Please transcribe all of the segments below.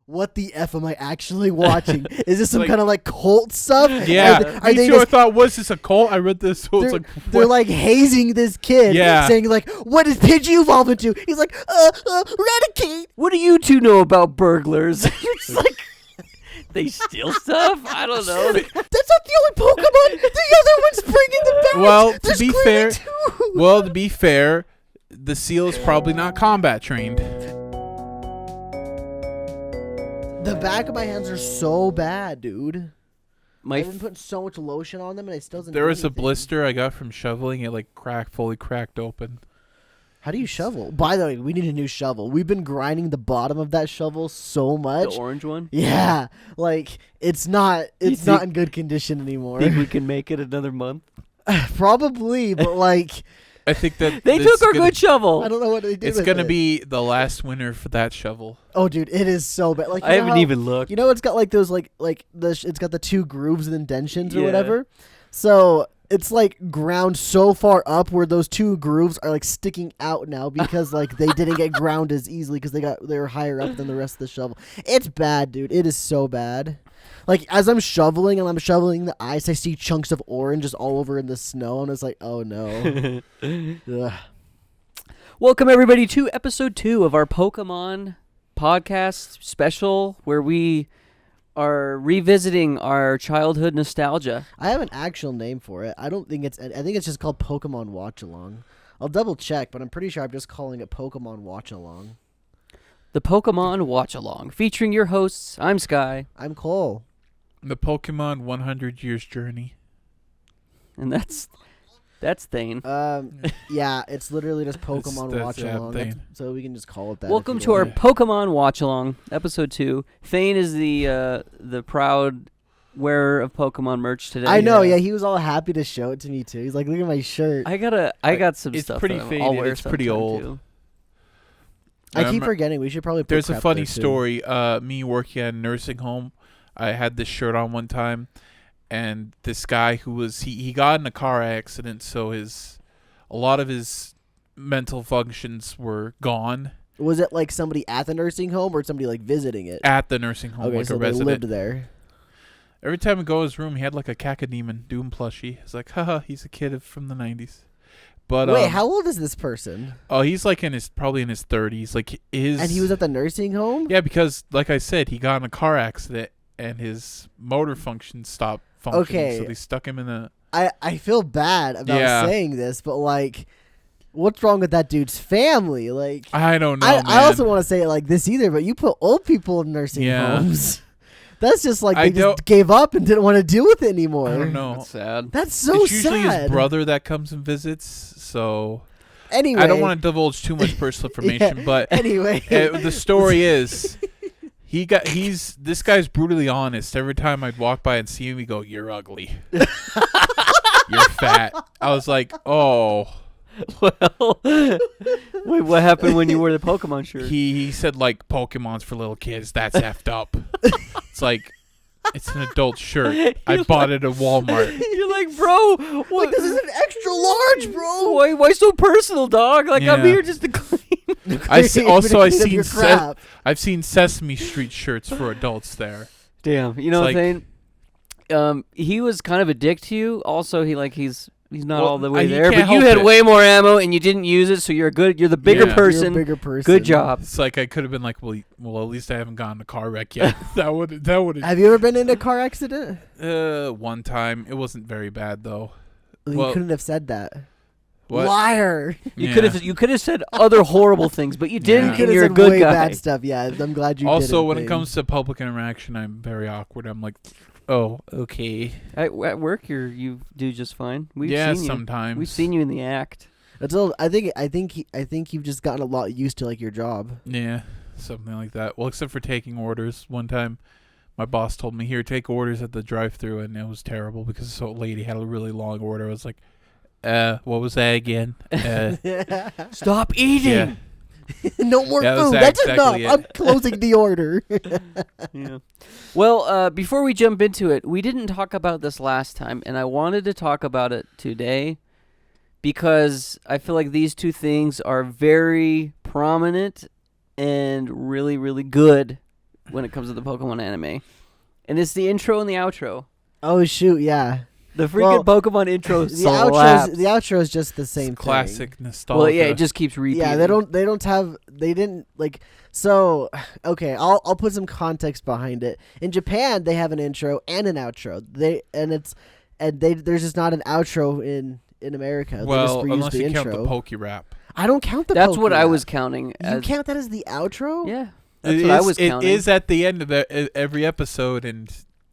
what the F am I actually watching? Is this some kind of like cult stuff? Yeah. Are they I thought, was this a cult? I read this. So it's like, they're like hazing this kid. Saying like, what does Pidgey evolve into? He's like, Raticate. What do you two know about burglars? It's like, they steal stuff? I don't know. That's not the only Pokemon. The other one's bringing them back. Well, There's to be fair, the seal is probably not combat trained. The back of my hands are so bad, dude. I've been putting so much lotion on them, and it still doesn't. There was a blister I got from shoveling. It like fully cracked open. How do you shovel? By the way, we need a new shovel. We've been grinding the bottom of that shovel so much. The orange one? Yeah, like it's not in good condition anymore. Think we can make it another month? Probably, but like. I think that they took our good shovel. I don't know what they did. It's gonna be the last winter for that shovel. Oh, dude, it is so bad. Like I haven't even looked. You know, it's got like those it's got the 2 grooves and indentions or whatever. So it's like ground so far up where those 2 grooves are like sticking out now because like they didn't get ground as easily because they were higher up than the rest of the shovel. It's bad, dude. It is so bad. Like, as I'm shoveling and I'm shoveling the ice, I see chunks of orange just all over in the snow, and it's like, oh, no. Welcome, everybody, to episode 2 of our Pokemon podcast special, where we are revisiting our childhood nostalgia. I have an actual name for it. I think it's just called Pokemon Watchalong. I'll double check, but I'm pretty sure I'm just calling it Pokemon Watchalong. The Pokemon Watchalong, featuring your hosts. I'm Sky. I'm Cole. The Pokemon 100 Years Journey. And that's Thane. Yeah, it's literally just Pokemon Watchalong. Yeah, so we can just call it that. Welcome to our Pokemon Watchalong, episode 2. Thane is the proud wearer of Pokemon merch today. I know, yeah, he was all happy to show it to me too. He's like, look at my shirt. I got some it's stuff. Pretty faded. I'll wear it's pretty old. too. I keep forgetting. We should probably put There's a funny there, too. story. Me working at a nursing home, I had this shirt on one time, and this guy who was he got in a car accident, so a lot of his mental functions were gone. Was it like somebody at the nursing home or somebody like visiting it? At the nursing home, okay, like so a they resident. lived there. Every time I go to his room, he had like a Cacodemon Doom plushie. It's like, haha, he's a kid from the 90s. But wait, how old is this person? Oh, he's like probably in his 30s. Like and he was at the nursing home? Yeah, because like I said, he got in a car accident and his motor function stopped functioning. Okay. So they stuck him in a. I feel bad about saying this, but like, what's wrong with that dude's family? Like, I don't know. I also want to say it like this either, but you put old people in nursing homes. That's just like they just gave up and didn't want to deal with it anymore. I don't know. That's sad. That's so it's usually sad. his brother that comes and visits. So anyway, I don't want to divulge too much personal information, but anyway, the story is this guy's brutally honest. Every time I'd walk by and see him, he'd go, "You're ugly. You're fat." I was like, "Oh." Well, wait, what happened when you wore the Pokemon shirt? He said like Pokemon's for little kids. That's effed up. It's like it's an adult shirt. I bought it at Walmart. You're like, bro, what? Like, this is an extra large, bro. Why so personal, dog? Like I'm here just to clean. I've seen Sesame Street shirts for adults there. Damn, you know what I'm saying? He was kind of a dick to you. Also, he's not all the way there, but you had way more ammo and you didn't use it, so you're the bigger person. You're a bigger person. Good job. It's like I could have been like, well, at least I haven't gotten in a car wreck yet. that would. Have you ever been in a car accident? One time. It wasn't very bad though. You couldn't have said that. What? Liar. You could have said other horrible things, but you didn't. And you're a good way guy. Bad stuff. Yeah, I'm glad you. Also, when it comes to public interaction, I'm very awkward. I'm like, oh, okay. At work, you do just fine. We've seen you. Sometimes we've seen you in the act. I think you've just gotten a lot used to like your job. Yeah, something like that. Well, except for taking orders. One time, my boss told me, "Here, take orders at the drive-thru," and it was terrible because this old lady had a really long order. I was like, what was that again? Stop eating. Yeah. No more food. That's enough. I'm closing the order. Yeah. Well, before we jump into it, we didn't talk about this last time, and I wanted to talk about it today because I feel like these two things are very prominent and really, really good when it comes to the Pokemon anime, and it's the intro and the outro. Oh shoot, yeah. The freaking Pokemon intro the outro is just the same thing. Classic nostalgia. Well, yeah, it just keeps repeating. Yeah, they didn't like. So okay, I'll put some context behind it. In Japan, they have an intro and an outro. There's just not an outro in America. Well, they just unless the you intro. count the Poke Rap. I don't count the. That's what I Rap. was counting. You count that as the outro? Yeah, that's what I was counting. It is at the end of every episode, and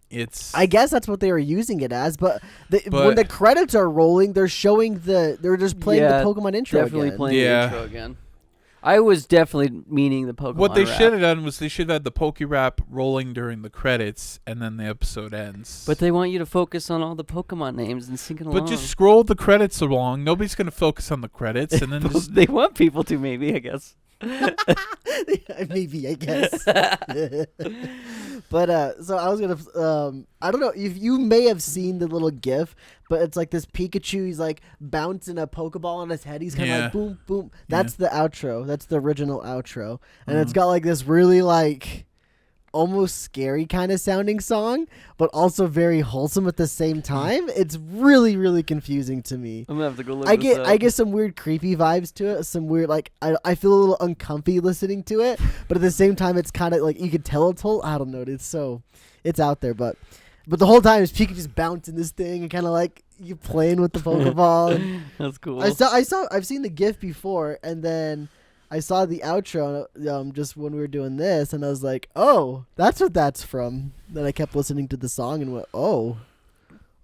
it's. I guess that's what they were using it as, but when the credits are rolling, they're showing they're just playing the Pokemon intro. Definitely again. playing the intro again. I was definitely meaning the Pokemon. What they rap. should have done was they should have had the Poke Rap rolling during the credits, and then the episode ends. But they want you to focus on all the Pokemon names and sing it along. But just scroll the credits along. Nobody's gonna focus on the credits, and then just they want people to, maybe, I guess. Maybe, I guess. But so I was gonna I don't know if you may have seen the little GIF, but it's like this Pikachu. He's like bouncing a Pokeball on his head. He's kind of like boom, boom. That's the outro. That's the original outro, and it's got like this really like almost scary kind of sounding song, but also very wholesome at the same time. It's really, really confusing to me. I'm gonna have to go look. I get some weird creepy vibes to it. Some weird like I feel a little uncomfy listening to it, but at the same time it's kind of like you could tell it's whole. I don't know. It's out there, but the whole time is Pikachu just bouncing this thing and kind of like you playing with the Pokeball. That's cool. I've seen the GIF before, and then I saw the outro just when we were doing this, and I was like, "Oh, that's what that's from." Then I kept listening to the song and went, "Oh,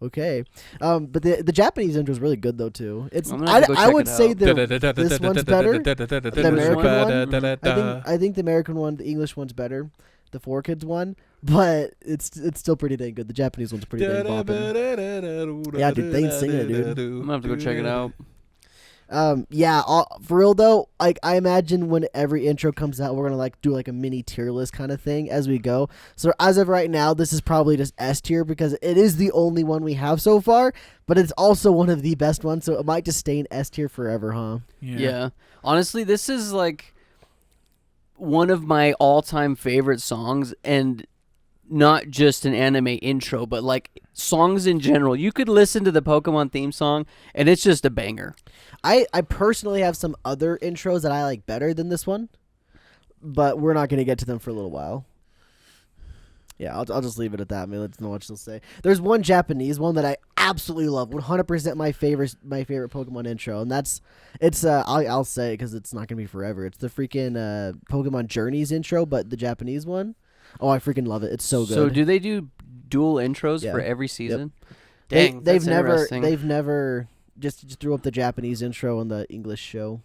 okay." But the Japanese intro is really good though too. I would say this one's better. The American one, I think the American one, the English one's better. The 4Kids one, but it's still pretty dang good. The Japanese one's pretty dang bopping. Yeah, dude, they ain't singing it, dude. I'm gonna have to go check it out. For real though, like I imagine when every intro comes out, we're gonna like do like a mini tier list kind of thing as we go. So as of right now, this is probably just S tier because it is the only one we have so far, but it's also one of the best ones, so it might just stay in S tier forever, huh? Yeah. Honestly, this is like one of my all-time favorite songs, and not just an anime intro, but like songs in general. You could listen to the Pokemon theme song, and it's just a banger. I personally have some other intros that I like better than this one, but we're not going to get to them for a little while. Yeah, I'll just leave it at that. I mean, let's know what she'll say. There's one Japanese one that I absolutely love, 100% my favorite Pokemon intro, and I'll say it because it's not gonna be forever. It's the freaking Pokemon Journeys intro, but the Japanese one. Oh, I freaking love it. It's so good. So do they do dual intros for every season? Yep. Dang, they've never just threw up the Japanese intro on the English show.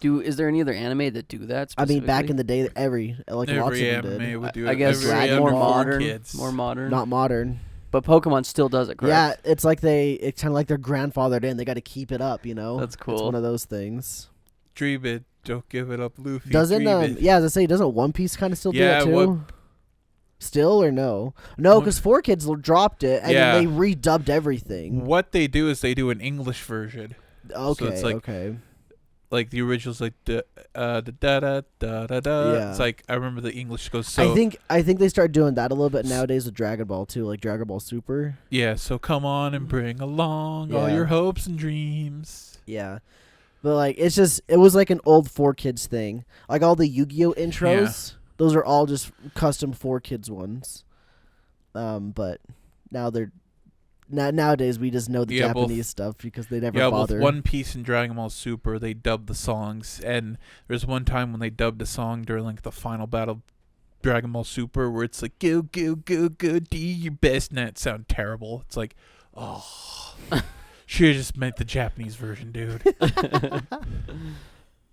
Is there any other anime that do that? I mean, back in the day, every lots of them did. Would do I guess more modern. Not modern. But Pokemon still does it, correct? Yeah, it's kind of like their grandfathered in. They got to keep it up, you know. That's cool. It's one of those things. Dream it, don't give it up, Luffy. Doesn't as I say, doesn't One Piece kind of still do it too? Still or no? No, because 4Kids dropped it and then they redubbed everything. What they do is they do an English version. Okay, so it's like, okay. Like the original's like da da da da da da. Yeah. It's like I remember the English goes so. I think they start doing that a little bit nowadays with Dragon Ball too, like Dragon Ball Super. Yeah, so come on and bring along all your hopes and dreams. Yeah. But like it was like an old 4Kids thing. Like all the Yu-Gi-Oh intros, those are all just custom 4Kids ones. But now nowadays we just know the Japanese stuff because they never bother. Both One Piece and Dragon Ball Super, they dubbed the songs, and there's one time when they dubbed a song during like the final battle of Dragon Ball Super where it's like go go go go do your best, and that sound terrible. It's like, oh, should have just meant the Japanese version, dude.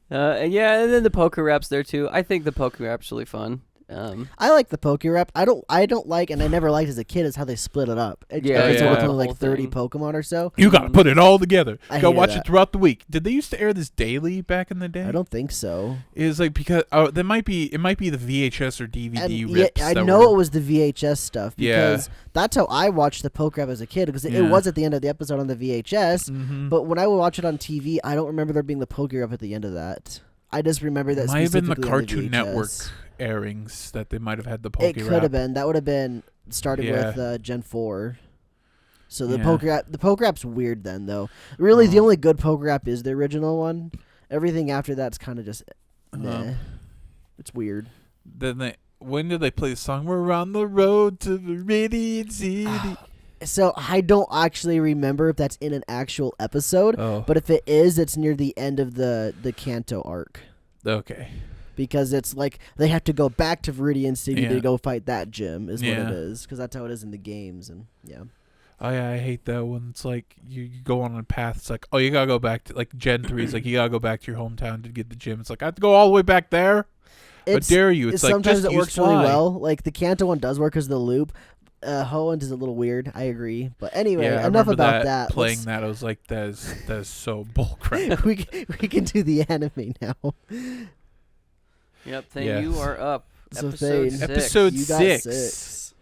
And then the Poke Rap's there too. I think the Poke Rap's really fun. I like the Poke Rap. I don't like, and I never liked as a kid, is how they split it up. It's only like 30 Pokemon or so. You gotta put it all together. Go watch it throughout the week. Did they used to air this daily back in the day? I don't think so. Mm. It was like because it might be the VHS or DVD rips. I know it was the VHS stuff because that's how I watched the Poke Rap as a kid because it was at the end of the episode on the VHS. Mm-hmm. But when I would watch it on TV, I don't remember there being the Poke Rap at the end of that. I just remember that might have been the Cartoon Network airings that they might have had the Poke It could have been. That would have been starting with Gen 4. So the Poke Rap's weird then, though. Really, the only good Poke Rap is the original one. Everything after that's kind of just meh. It's weird. Then when did they play the song? We're on the road to the Radiant City. So I don't actually remember if that's in an actual episode, but if it is, it's near the end of the Kanto arc. Okay. Because it's like they have to go back to Viridian City to go fight that gym is what it is. Because that's how it is in the games. And Oh, yeah, I hate that when it's like you go on a path. It's like, oh, you got to go back to, like, Gen 3. It's like, you got to go back to your hometown to get the gym. It's like, I have to go all the way back there? How dare you? It's like, sometimes just it works really well. Like, the Kanto one does work as the loop. Hoenn is a little weird. I agree. But anyway, enough about that. Playing that, I was like, that is so bullcrap. we can do the anime now. Yep, Thane, you are up. So Episode 6. Episode You got 6.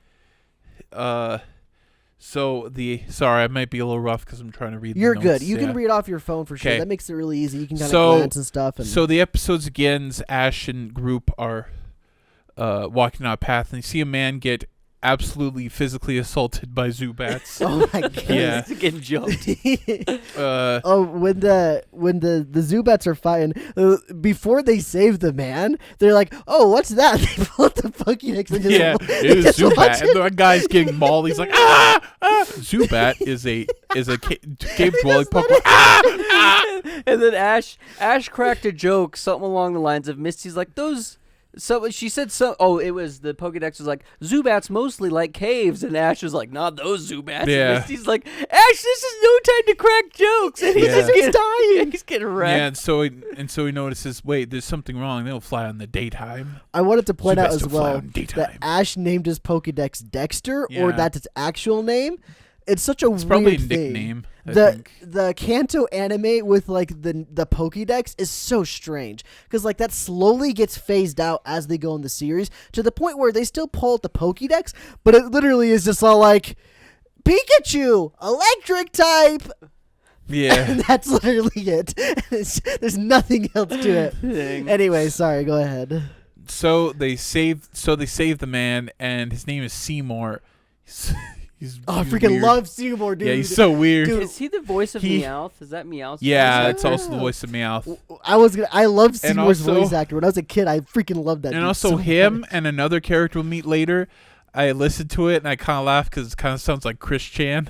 Sorry, I might be a little rough because I'm trying to read You're the good. notes. You can read off your phone for sure. Okay. That makes it really easy. You can kind of glance and stuff. And So the episodes begins, Ash and group are walking on a path, and you see a man get absolutely physically assaulted by Zubats. oh my god. Yeah. He's getting jumped. When the Zubats are fighting, before they save the man, they're like, "Oh, what's that?" They pull out the Pokédex and just it was Zubat, and the guy's getting mauled. He's like, ah! Zubat is a cave dwelling Pokemon. And then Ash cracked a joke, something along the lines of Misty's like, those. So she said so. Oh, it was the Pokedex was like Zubats mostly like caves, and Ash was like, not those Zubats. Yeah. And Misty's like, Ash, this is no time to crack jokes, and he's just dying. He's getting wrecked. Yeah, and so he notices, wait, there's something wrong. They don't fly in the daytime. I wanted to point out Zubats as don't fly well in daytime. that Ash named his Pokedex Dexter, Yeah. or that's its actual name. It's such a It's weird probably a thing. nickname. I think. The Kanto anime with like the Pokédex is so strange because like that slowly gets phased out as they go in the series to the point where they still pull out the Pokédex, but it literally is just all like Pikachu, electric type. Yeah. And that's literally it. There's nothing else to it. Dang. Anyway, sorry, go ahead. So they save the man, and his name is Seymour. He's I freaking weird. love Seymour, dude. Yeah, he's so weird. Dude, Is he the voice of Meowth? Is that Meowth's Yeah, voice? it's also the voice of Meowth. I loved Seymour's also- voice actor when I was a kid. I freaking loved that. And dude also so him much. and another character we'll meet later. I listened to it and I kind of laughed because it kind of sounds like Chris Chan.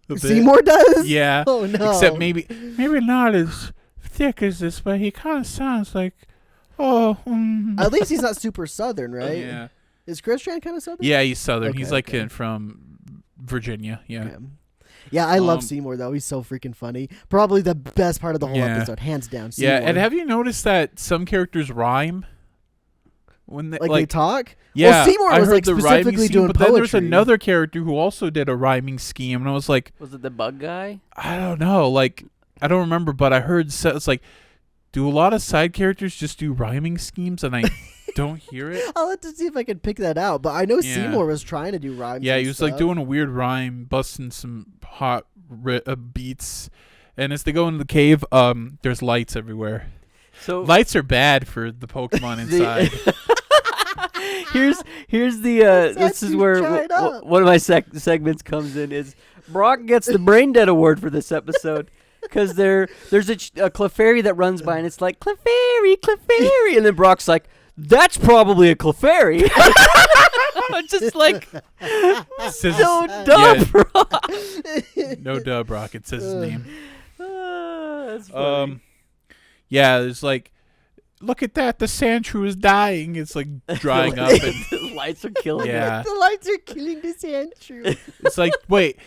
a bit. Seymour does. Yeah. Oh no. Except maybe not as thick as this, but he kind of sounds like, At least he's not super southern, right? Yeah. Is Chris Chan kind of southern? Yeah, he's southern. Okay, he's like okay. from Virginia. Yeah. Okay. Yeah, I love Seymour though. He's so freaking funny. Probably the best part of the whole episode, hands down. Seymour. Yeah, and have you noticed that some characters rhyme when they talk? Yeah, well, Seymour I was heard like the rhyming specifically scheme, doing but then there's poetry. another character who also did a rhyming scheme, and I was like, Was it the bug guy? I don't know, like I don't remember, but I heard it's like, do a lot of side characters just do rhyming schemes, and I don't hear it? I'll have to see if I can pick that out. But I know Yeah. Seymour was trying to do rhymes. Yeah, and he was like stuff. doing a weird rhyme, busting some hot beats, and as they go into the cave, there's lights everywhere. So Lights are bad for the Pokemon inside. here's the this is you where tried up. one of my segments comes in is Brock gets the brain dead award for this episode because there's a Clefairy that runs by and it's like Clefairy, and then Brock's like, that's probably a Clefairy. Just like Says- no yeah. duh, Brock. No duh, Brock. It says his name. That's funny. Yeah, there's like, look at that. The Sandshrew is dying. It's like drying up. And The lights are killing yeah, The lights are killing the Sandshrew. it's like wait.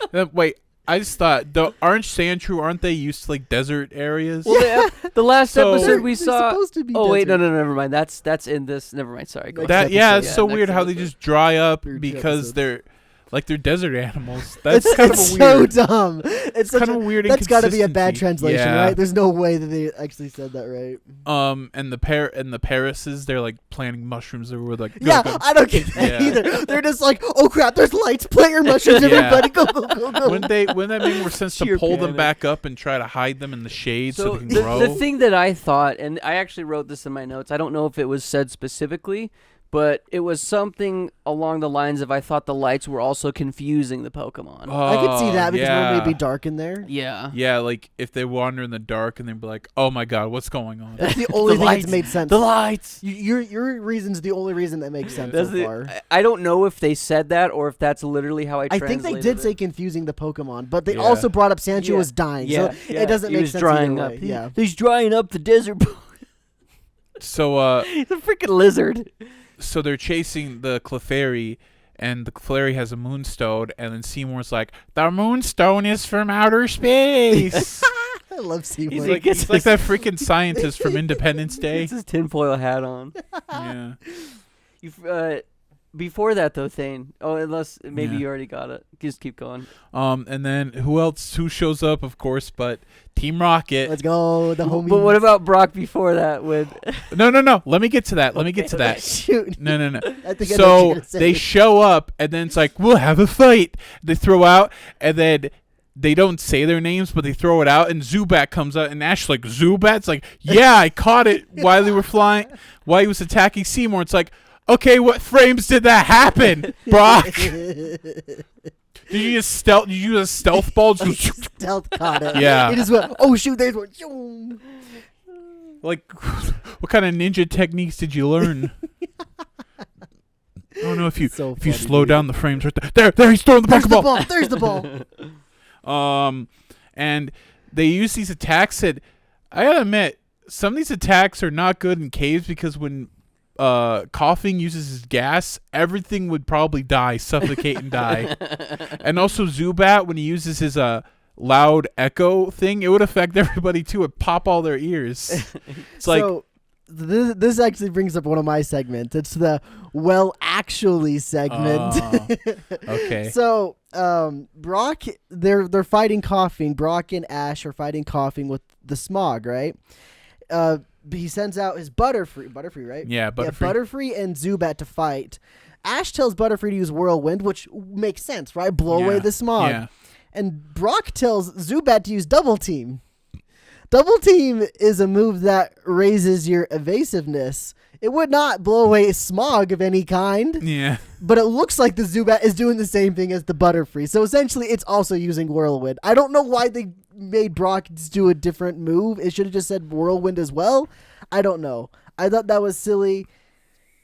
I just thought the orange Sandshrew, aren't they used to like desert areas? Well, the last So- episode we They're saw. supposed to be Oh wait, desert. no, never mind. That's in this. Never mind. Sorry. Go Next ahead. That yeah, episode. it's so Yeah, weird next how they episode. just dry up Through two because episodes. they're desert animals. That's It's kind of a weird. so dumb. It's such kind of a weird. That's got to be a bad inconsistency. translation, Yeah. right? There's no way that they actually said that right. And the Parises, they're like planting mushrooms everywhere. Like Yeah, go. I don't get that Yeah. either. They're just like, oh crap, there's lights, plant your mushrooms, Yeah. everybody, go, go, go, go. Wouldn't that make more sense to Sheer pull them panic. back up and try to hide them in the shade so, So they can the grow? thing that I thought, and I actually wrote this in my notes. I don't know if it was said specifically, but it was something along the lines of I thought the lights were also confusing the Pokemon. I could see that because yeah. normally it'd be dark in there. Yeah. Yeah, like if they wander in the dark and they'd be like, "Oh my god, what's going on?" That's the only thing lights. that's made sense. The lights. Your reason's the only reason that makes sense That's so far. I don't know if they said that or if that's literally how I I translated think they did it. say confusing the Pokemon, but they Yeah. also brought up Sancho Yeah. was dying, Yeah, so yeah. it doesn't He make was sense drying either up. way. Yeah. He's drying up the desert. So He's a freaking lizard. so they're chasing the Clefairy, and the Clefairy has a moonstone, and then Seymour's like, "The moonstone is from outer space." I love Seymour. He's like, He's like that freaking scientist from Independence Day. It's his tinfoil hat on. Yeah. Before that though, Thane. Oh, unless maybe Yeah. you already got it. Just keep going. And then who shows up, of course, but Team Rocket. Let's go, the homie. But what about Brock before that? With No. Let me get to that. Shoot. No. I think I know what So you're gonna say. they show up, and then it's like, we'll have a fight. They throw out, and then they don't say their names, but they throw it out, and Zubat comes out, and Ash like, Zubat's like, yeah, I caught it while they were flying, while he was attacking Seymour. It's like, okay, what frames did that happen, Brock? Did you use a stealth ball? Just Stealth caught it. Yeah. It just went, oh shoot, there's one. Shoom. like, what kind of ninja techniques did you learn? I don't know if you So if you funny, slow dude. down the frames right there. There, he's throwing the There's the Pokeball. ball. There's the ball. And they use these attacks that I gotta admit, some of these attacks are not good in caves because when Coughing uses his gas, everything would probably die, suffocate and die. And also Zubat, when he uses his loud echo thing, it would affect everybody too. It'd pop all their ears. It's like, so this actually brings up one of my segments. It's the well actually segment. okay. So Brock, they're fighting Coughing. Brock and Ash are fighting Coughing with the Smog, right? He sends out his Butterfree, right? Yeah, Butterfree. Yeah, Butterfree and Zubat to fight. Ash tells Butterfree to use Whirlwind, which makes sense, right? Blow away the Smog. Yeah. And Brock tells Zubat to use Double Team. Double Team is a move that raises your evasiveness. It would not blow away Smog of any kind, Yeah. but it looks like the Zubat is doing the same thing as the Butterfree. So essentially, it's also using Whirlwind. I don't know why they made Brock do a different move. It should have just said Whirlwind as well. I don't know. I thought that was silly.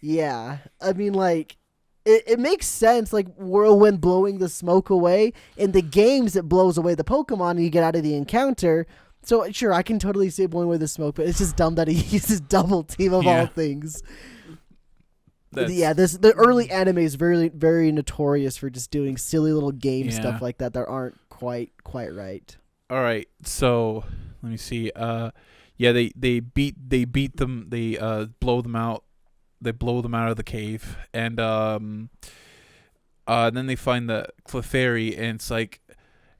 Yeah. I mean, like, it makes sense, like Whirlwind blowing the smoke away. In the games, it blows away the Pokemon and you get out of the encounter. So, sure, I can totally see blowing away the smoke, but it's just dumb that he uses Double Team of all things. The early anime is very, very notorious for just doing silly little game stuff like that aren't quite right. All right. So let me see. They beat them. They blow them out. They blow them out of the cave, and then they find the Clefairy, and it's like.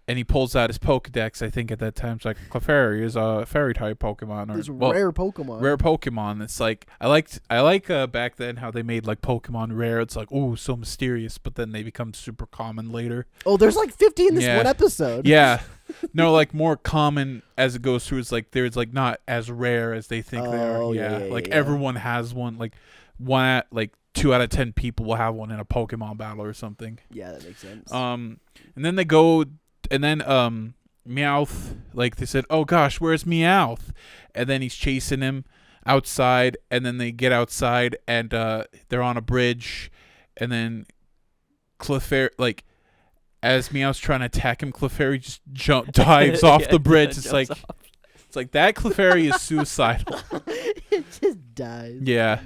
And he pulls out his Pokedex, I think, at that time. It's like, Clefairy is a fairy-type Pokemon. It's rare Pokemon. Rare Pokemon. It's like, I like back then how they made, like, Pokemon rare. It's like, ooh, so mysterious. But then they become super common later. Oh, there's like 50 in this one episode. Yeah. No, like, more common as it goes through. It's like, there's, like, not as rare as they think they are. Yeah. Like, everyone has one. Like, 2 out of 10 people will have one in a Pokemon battle or something. Yeah, that makes sense. And then they go... And then Meowth, like they said, oh gosh, where's Meowth? And then he's chasing him outside, and then they get outside, and they're on a bridge, and then Clefairy, like, as Meowth's trying to attack him, Clefairy just dives off the bridge. It's like that Clefairy is suicidal. It just dies. Yeah.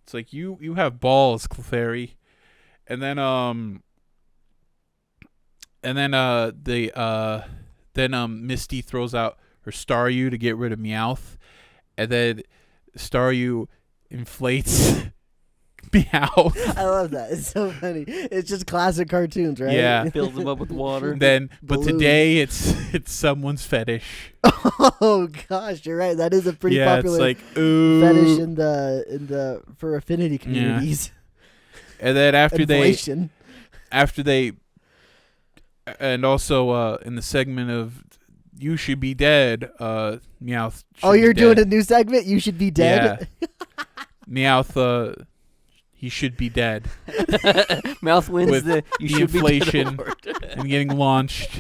It's like, you have balls, Clefairy. And then Misty throws out her Staryu to get rid of Meowth, and then Staryu inflates Meowth. I love that. It's so funny. It's just classic cartoons, right? Yeah. Fills them up with water. But today it's someone's fetish. Oh gosh, you're right. That is a pretty popular it's like, ooh. fetish in the for affinity communities. And then Inflation. And also in the segment of You Should Be Dead, Meowth should Oh, you're be doing dead. a new segment? You Should Be Dead? Yeah. Meowth, he should be dead. Mouth wins With the you the should inflation be dead award. and getting launched.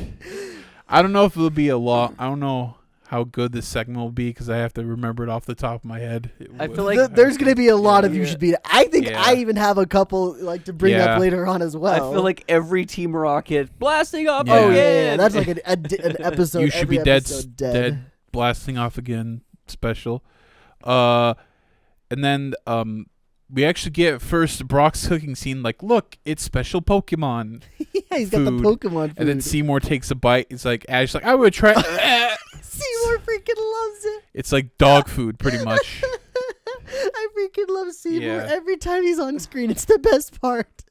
I don't know if it'll be a lot. I don't know how good this segment will be because I have to remember it off the top of my head. I feel like There's going to be a lot of you Yeah. should be. I think Yeah. I even have a couple like to bring Yeah. up later on as well. I feel like every Team Rocket blasting off. Yeah. Oh again. yeah, that's like an episode. You should every be dead, episode dead, blasting off again special. And then we actually get first Brock's cooking scene. Like, look, it's special Pokemon. Yeah, he's got the food. Pokemon food. And then Seymour takes a bite. It's like Ash, like I would try. Seymour freaking loves it. It's like dog food, pretty much. I freaking love Seymour. Yeah. Every time he's on screen, it's the best part.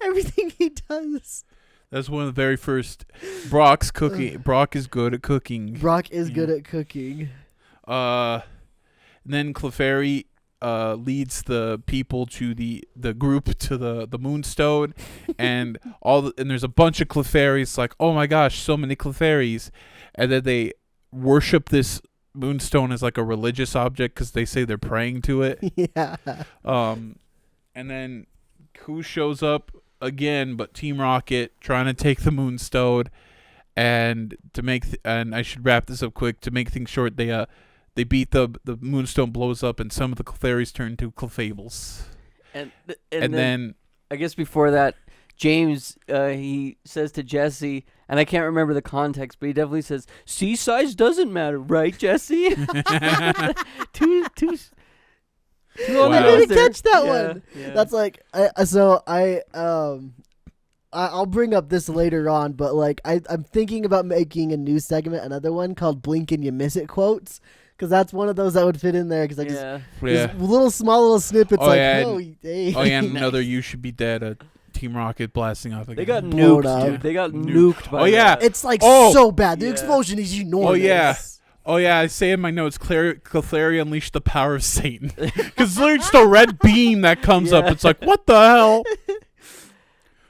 Everything he does. That's one of the very first. Brock's cooking. Brock is good at cooking. Brock is Yeah. good at cooking. And then Clefairy leads the people to the group to the Moonstone, and and there's a bunch of Clefairies. Like, oh my gosh, so many Clefairies, and then they worship this Moonstone as like a religious object because they say they're praying to it. Yeah. And then who shows up again but Team Rocket trying to take the Moonstone, and and I should wrap this up quick to make things short. They beat the Moonstone, blows up, and some of the Clefairies turn into Clefables. And then I guess before that, James he says to Jesse, and I can't remember the context, but he definitely says, "C size doesn't matter, right, Jesse?" two Wow. I didn't catch that Yeah, one. yeah. That's like I'll bring up this later on, but like I'm thinking about making a new segment, another one called "Blink and You Miss It" quotes, because that's one of those that would fit in there. Because yeah. just small little snippets Oh, like, yeah, oh, hey. oh yeah, and another "You Should Be Dead." A Team Rocket blasting off again. They got Blown nuked, up. dude. They got Nuke. nuked by Oh, yeah. that. It's like Oh! so bad. The Yeah. explosion is enormous. Oh yeah. Oh yeah, I say in my notes, Clefairy unleashed the power of Satan. Because there's just a red beam that comes up. Yeah. It's like, what the hell?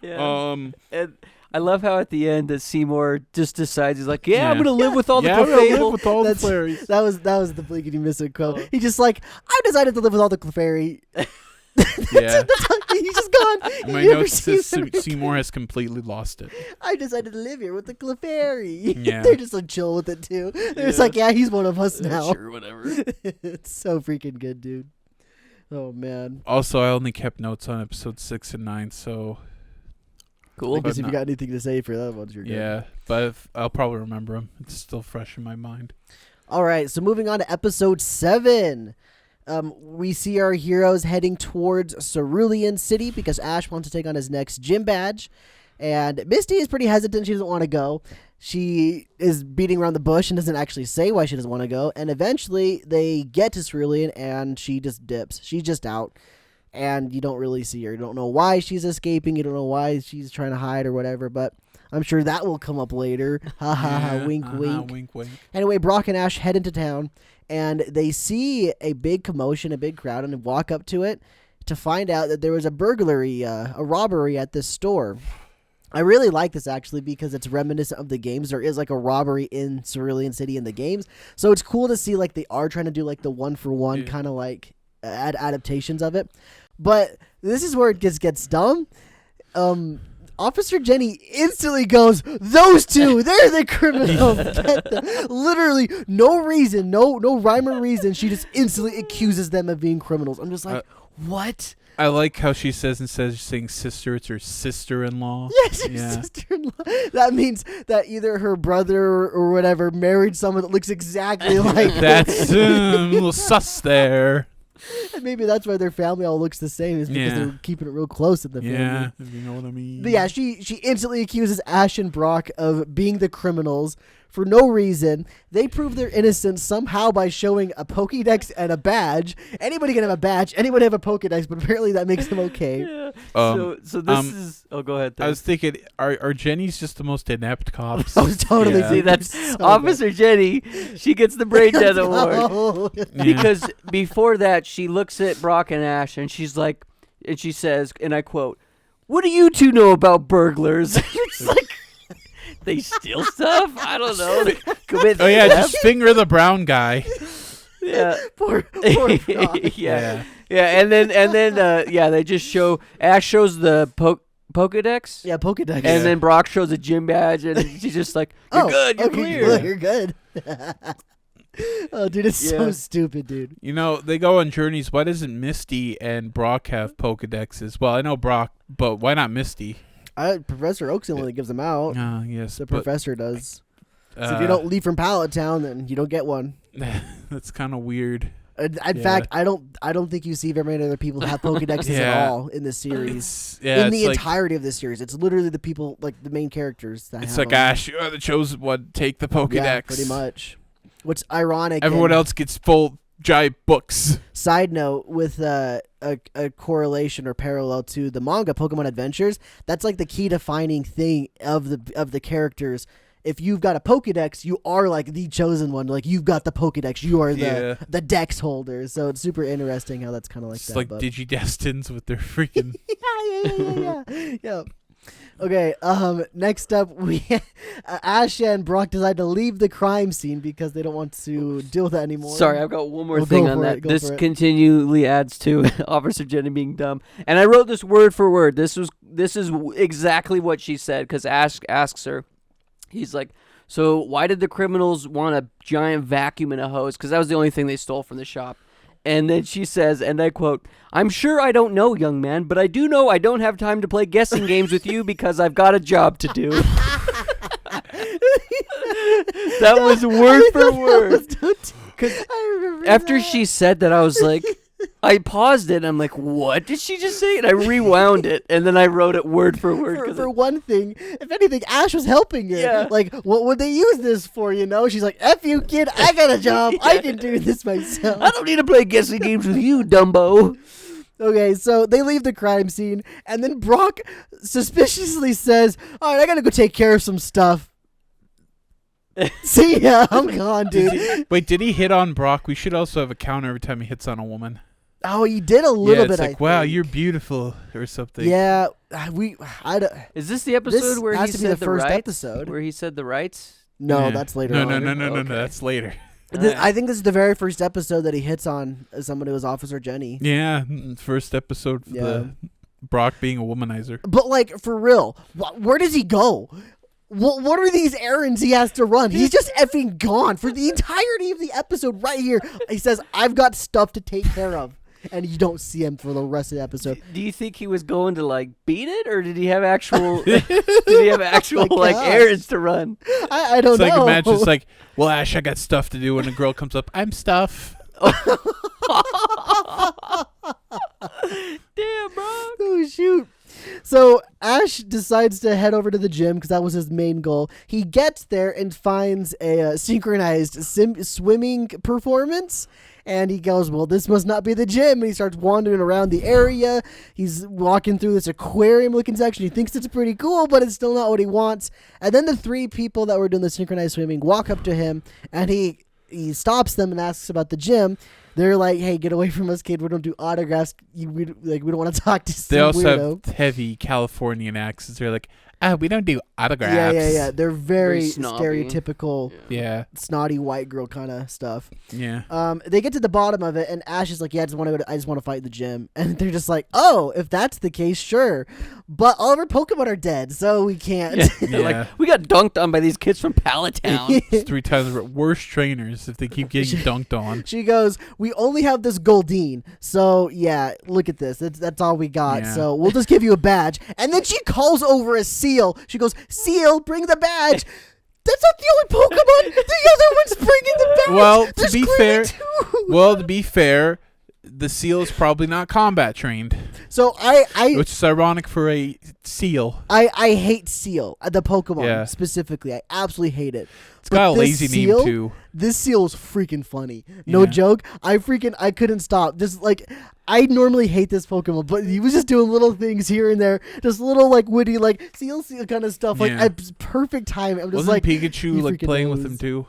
Yeah. And I love how at the end that Seymour just decides, he's like, yeah, I'm Yeah. going to live with all the Yeah, we're gonna live Clefable. with all the That's- Clefairies. That was the blinkety missing quote. Oh. He just like, I decided to live with all the Clefairy. Yeah. He's just gone. My You ever notes seen says that? Seymour has completely lost it. I decided to live here with the Clefairy. Yeah. They're just like chill with it too. They're just Yeah. like, yeah, he's one of us now. Sure, whatever. It's so freaking good, dude. Oh man. Also, I only kept notes on episode 6 and 9, so I Cool. guess if you not- got anything to say for that ones, you're good. yeah. But I'll probably remember them. It's still fresh in my mind. All right, so moving on to episode 7. We see our heroes heading towards Cerulean City because Ash wants to take on his next gym badge. And Misty is pretty hesitant. She doesn't want to go. She is beating around the bush and doesn't actually say why she doesn't want to go. And eventually they get to Cerulean and she just dips. She's just out. And you don't really see her. You don't know why she's escaping. You don't know why she's trying to hide or whatever. But I'm sure that will come up later. Ha ha ha, Yeah, wink wink. Wink, wink. Anyway, Brock and Ash head into town, and they see a big commotion, a big crowd, and walk up to it to find out that there was a burglary, a robbery at this store. I really like this, actually, because it's reminiscent of the games. There is, like, a robbery in Cerulean City in the games. So it's cool to see, like, they are trying to do, like, the one-for-one kind of, like, adaptations of it. But this is where it gets dumb. Officer Jenny instantly goes, those two, they're the criminals. Get them. Literally, no reason, no rhyme or reason. She just instantly accuses them of being criminals. I'm just like, what? I like how she says, instead of saying sister, it's her sister-in-law. Yes, her Yeah. sister-in-law. That means that either her brother or whatever married someone that looks exactly like her. That's a little sus there. And maybe that's why their family all looks the same, is because Yeah. they're keeping it real close in the family. Yeah, if you know what I mean. But yeah, she instantly accuses Ash and Brock of being the criminals for no reason. They prove their innocence somehow by showing a Pokédex and a badge. Anybody can have a badge. Anybody have a Pokédex, but apparently that makes them okay. Yeah. Um, So this is. Oh, go ahead. I was thinking, are Jenny's just the most inept cops? I was totally Yeah. See, that's Officer Jenny. She gets the brain dead award. Oh. Yeah. Because before that, she looks at Brock and Ash, and she's like, and she says, and I quote, "What do you two know about burglars?" It's like, they steal stuff? I don't know. They commit Oh yeah, theft? just finger the brown guy. Yeah. Poor Brock. Yeah. Yeah, and then they just show Ash shows the Pokedex. Yeah, Pokedex. And then Brock shows a gym badge, and she's just like, "You're good, you're clear, you're good." Oh, dude, it's so stupid, dude. You know, they go on journeys. Why doesn't Misty and Brock have Pokedexes? Well, I know Brock, but why not Misty? Professor Oak's the one that gives them out. Yes. The professor does. So if you don't leave from Pallet Town, then you don't get one. That's kind of weird. In fact, I don't think you see very many other people have Pokedexes at all in this series. In the entirety of this series, it's literally the people, like the main characters. That it's have like them. Ash, you are the chosen one. Take the Pokedex. Yeah, pretty much. What's ironic. Everyone else gets full giant books. Side note, with a correlation or parallel to the manga Pokemon Adventures, that's like the key defining thing of the characters. If you've got a Pokedex, you are like the chosen one. Like you've got the Pokedex, you are the Dex holder. So it's super interesting how that's kind of like it's that. It's like Digidestins with their freaking yeah. Okay. Next up, we Ash and Brock decide to leave the crime scene because they don't want to deal with that anymore. Sorry, I've got one more thing on that. This continually adds to Officer Jenny being dumb, and I wrote this word for word. This is exactly what she said because Ash asks her. He's like, so why did the criminals want a giant vacuum and a hose? Because that was the only thing they stole from the shop. And then she says, and I quote, "I'm sure I don't know, young man, but I do know I don't have time to play guessing games with you because I've got a job to do." That was word for word. Because after she said that, I was like, I paused it, and I'm like, what did she just say? And I rewound it, and then I wrote it word for word. For one thing, if anything, Ash was helping her. Yeah. Like, what would they use this for, you know? She's like, F you, kid, I got a job. Yeah. I can do this myself. I don't need to play guessing games with you, Dumbo. Okay, so they leave the crime scene, and then Brock suspiciously says, all right, I gotta go take care of some stuff. See ya, I'm gone, dude. Did he hit on Brock? We should also have a counter every time he hits on a woman. Oh, he did a little bit. It's like, wow, you're beautiful, or something. Yeah, Is this the episode where he said the first episode where he said the rights? No, that's later. No, that's later. I think this is the very first episode that he hits on someone who was Officer Jenny. Yeah, first episode for the Brock being a womanizer. But like for real, where does he go? What are these errands he has to run? He's just effing gone for the entirety of the episode right here. He says, I've got stuff to take care of. And you don't see him for the rest of the episode. Do you think he was going to like beat it, or did he have actual errands to run? I don't know. It's like imagine it's like, well, Ash, I got stuff to do. When a girl comes up, I'm stuff. Damn, bro. Oh shoot. So Ash decides to head over to the gym because that was his main goal. He gets there and finds a synchronized swimming performance. And he goes, well, this must not be the gym. And he starts wandering around the area. He's walking through this aquarium-looking section. He thinks it's pretty cool, but it's still not what he wants. And then the three people that were doing the synchronized swimming walk up to him, and he stops them and asks about the gym. They're like, hey, get away from us, kid. We don't do autographs. We don't want to talk to some They also weirdo. have heavy Californian accents. They're like, we don't do autographs. Yeah. They're very snobby. stereotypical, snotty white girl kind of stuff. Yeah. They get to the bottom of it, and Ash is like, "Yeah, I just want to fight in the gym." And they're just like, "Oh, if that's the case, sure." But all of our Pokemon are dead, so we can't. Yeah. Like, we got dunked on by these kids from Pallet Town. It's 3 times worse trainers if they keep getting dunked on. She goes, "We only have this Goldeen, so yeah, look at this. That's all we got. Yeah. So we'll just give you a badge." And then she calls over a Seal. She goes, "Seal, bring the badge." That's not the only Pokemon. The other one's bringing the badge. Well, There's to be fair, the Seal is probably not combat trained. So which is ironic for a Seal. I hate Seal, the Pokemon specifically. I absolutely hate it. It's got a lazy name too. This Seal is freaking funny. No joke. I couldn't stop. Just like, I normally hate this Pokemon, but he was just doing little things here and there, just little like witty like Seal kind of stuff. Like perfect time. I'm just Wasn't like Pikachu like playing with him too?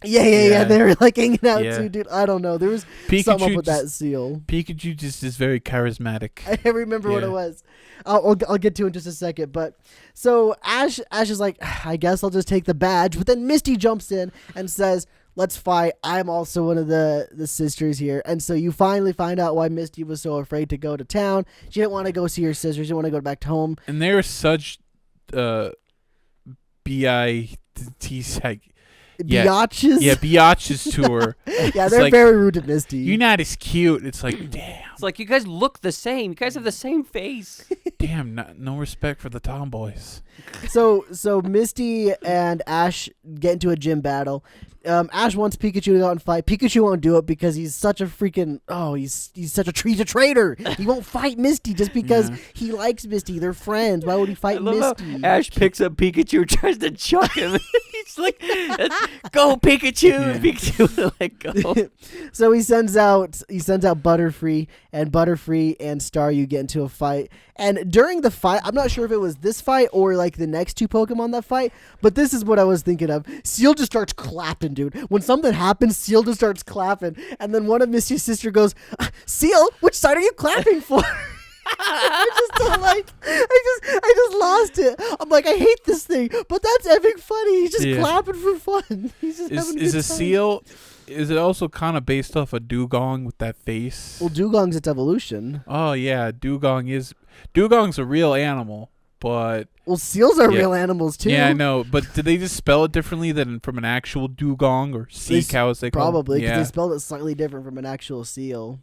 Yeah. They were like hanging out too, dude. I don't know. There was something up with that Seal. Pikachu just is very charismatic. I remember what it was. I'll get to it in just a second. But so Ash is like, I guess I'll just take the badge. But then Misty jumps in and says, let's fight. I'm also one of the sisters here. And so you finally find out why Misty was so afraid to go to town. She didn't want to go see her sisters. She didn't want to go back home. And they're such B-I-T, like, Biatches? Yeah, biatches to her. Yeah, they're very rude to Misty. You're not as cute. It's like, damn. It's like, you guys look the same. You guys have the same face. Damn, no respect for the tomboys. So Misty and Ash get into a gym battle. Ash wants Pikachu to go out and fight. Pikachu won't do it because he's such a freaking he's a traitor. He won't fight Misty just because he likes Misty. They're friends. Why would he fight Misty? Ash picks up Pikachu, tries to chuck him. He's like, "Go Pikachu!" Yeah. Pikachu let go. So he sends out Butterfree, and Butterfree and Staryu get into a fight. And during the fight, I'm not sure if it was this fight or like the next two Pokemon that fight, but this is what I was thinking of. Seal just starts clapping, dude. When something happens, Seal just starts clapping, and then one of Misty's sister goes, "Seal, which side are you clapping for?" I just don't like. I just lost it. I'm like, I hate this thing, but that's epic funny. He's just clapping for fun. He's just having a good time. Seal? Is it also kind of based off of Dugong with that face? Well, Dugong's its evolution. Oh yeah, Dugong's a real animal, but Seals are real animals too. Yeah, I know, but did they just spell it differently than from an actual Dugong or sea cow as they call them? Probably because they spelled it slightly different from an actual seal.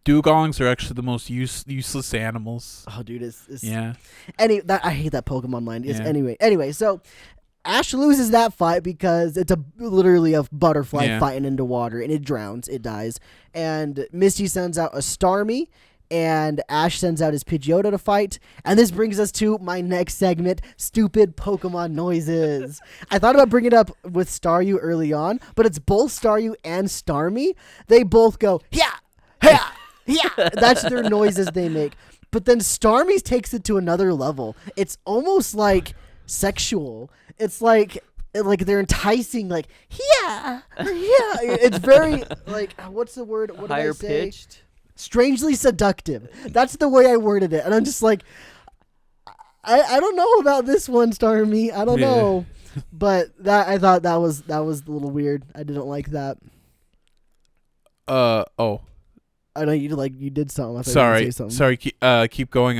Dugongs are actually the most useless animals. Oh, dude, it's yeah. I hate that Pokemon line. Anyway, so Ash loses that fight because it's literally a butterfly fighting into water, and it drowns, it dies. And Misty sends out a Starmie, and Ash sends out his Pidgeotto to fight. And this brings us to my next segment, stupid Pokemon noises. I thought about bringing it up with Staryu early on, but it's both Staryu and Starmie. They both go, yeah, yeah. Yeah, that's their noises they make. But then Starmie takes it to another level. It's almost like sexual. It's like they're enticing, like, yeah. It's very, like, what's the word? What higher did I say? pitched? Strangely seductive. That's the way I worded it. And I'm just like, I don't know about this one, Starmie. I don't know. But I thought that was a little weird. I didn't like that. I know you did something. I thought you were gonna say something. Sorry. Keep going.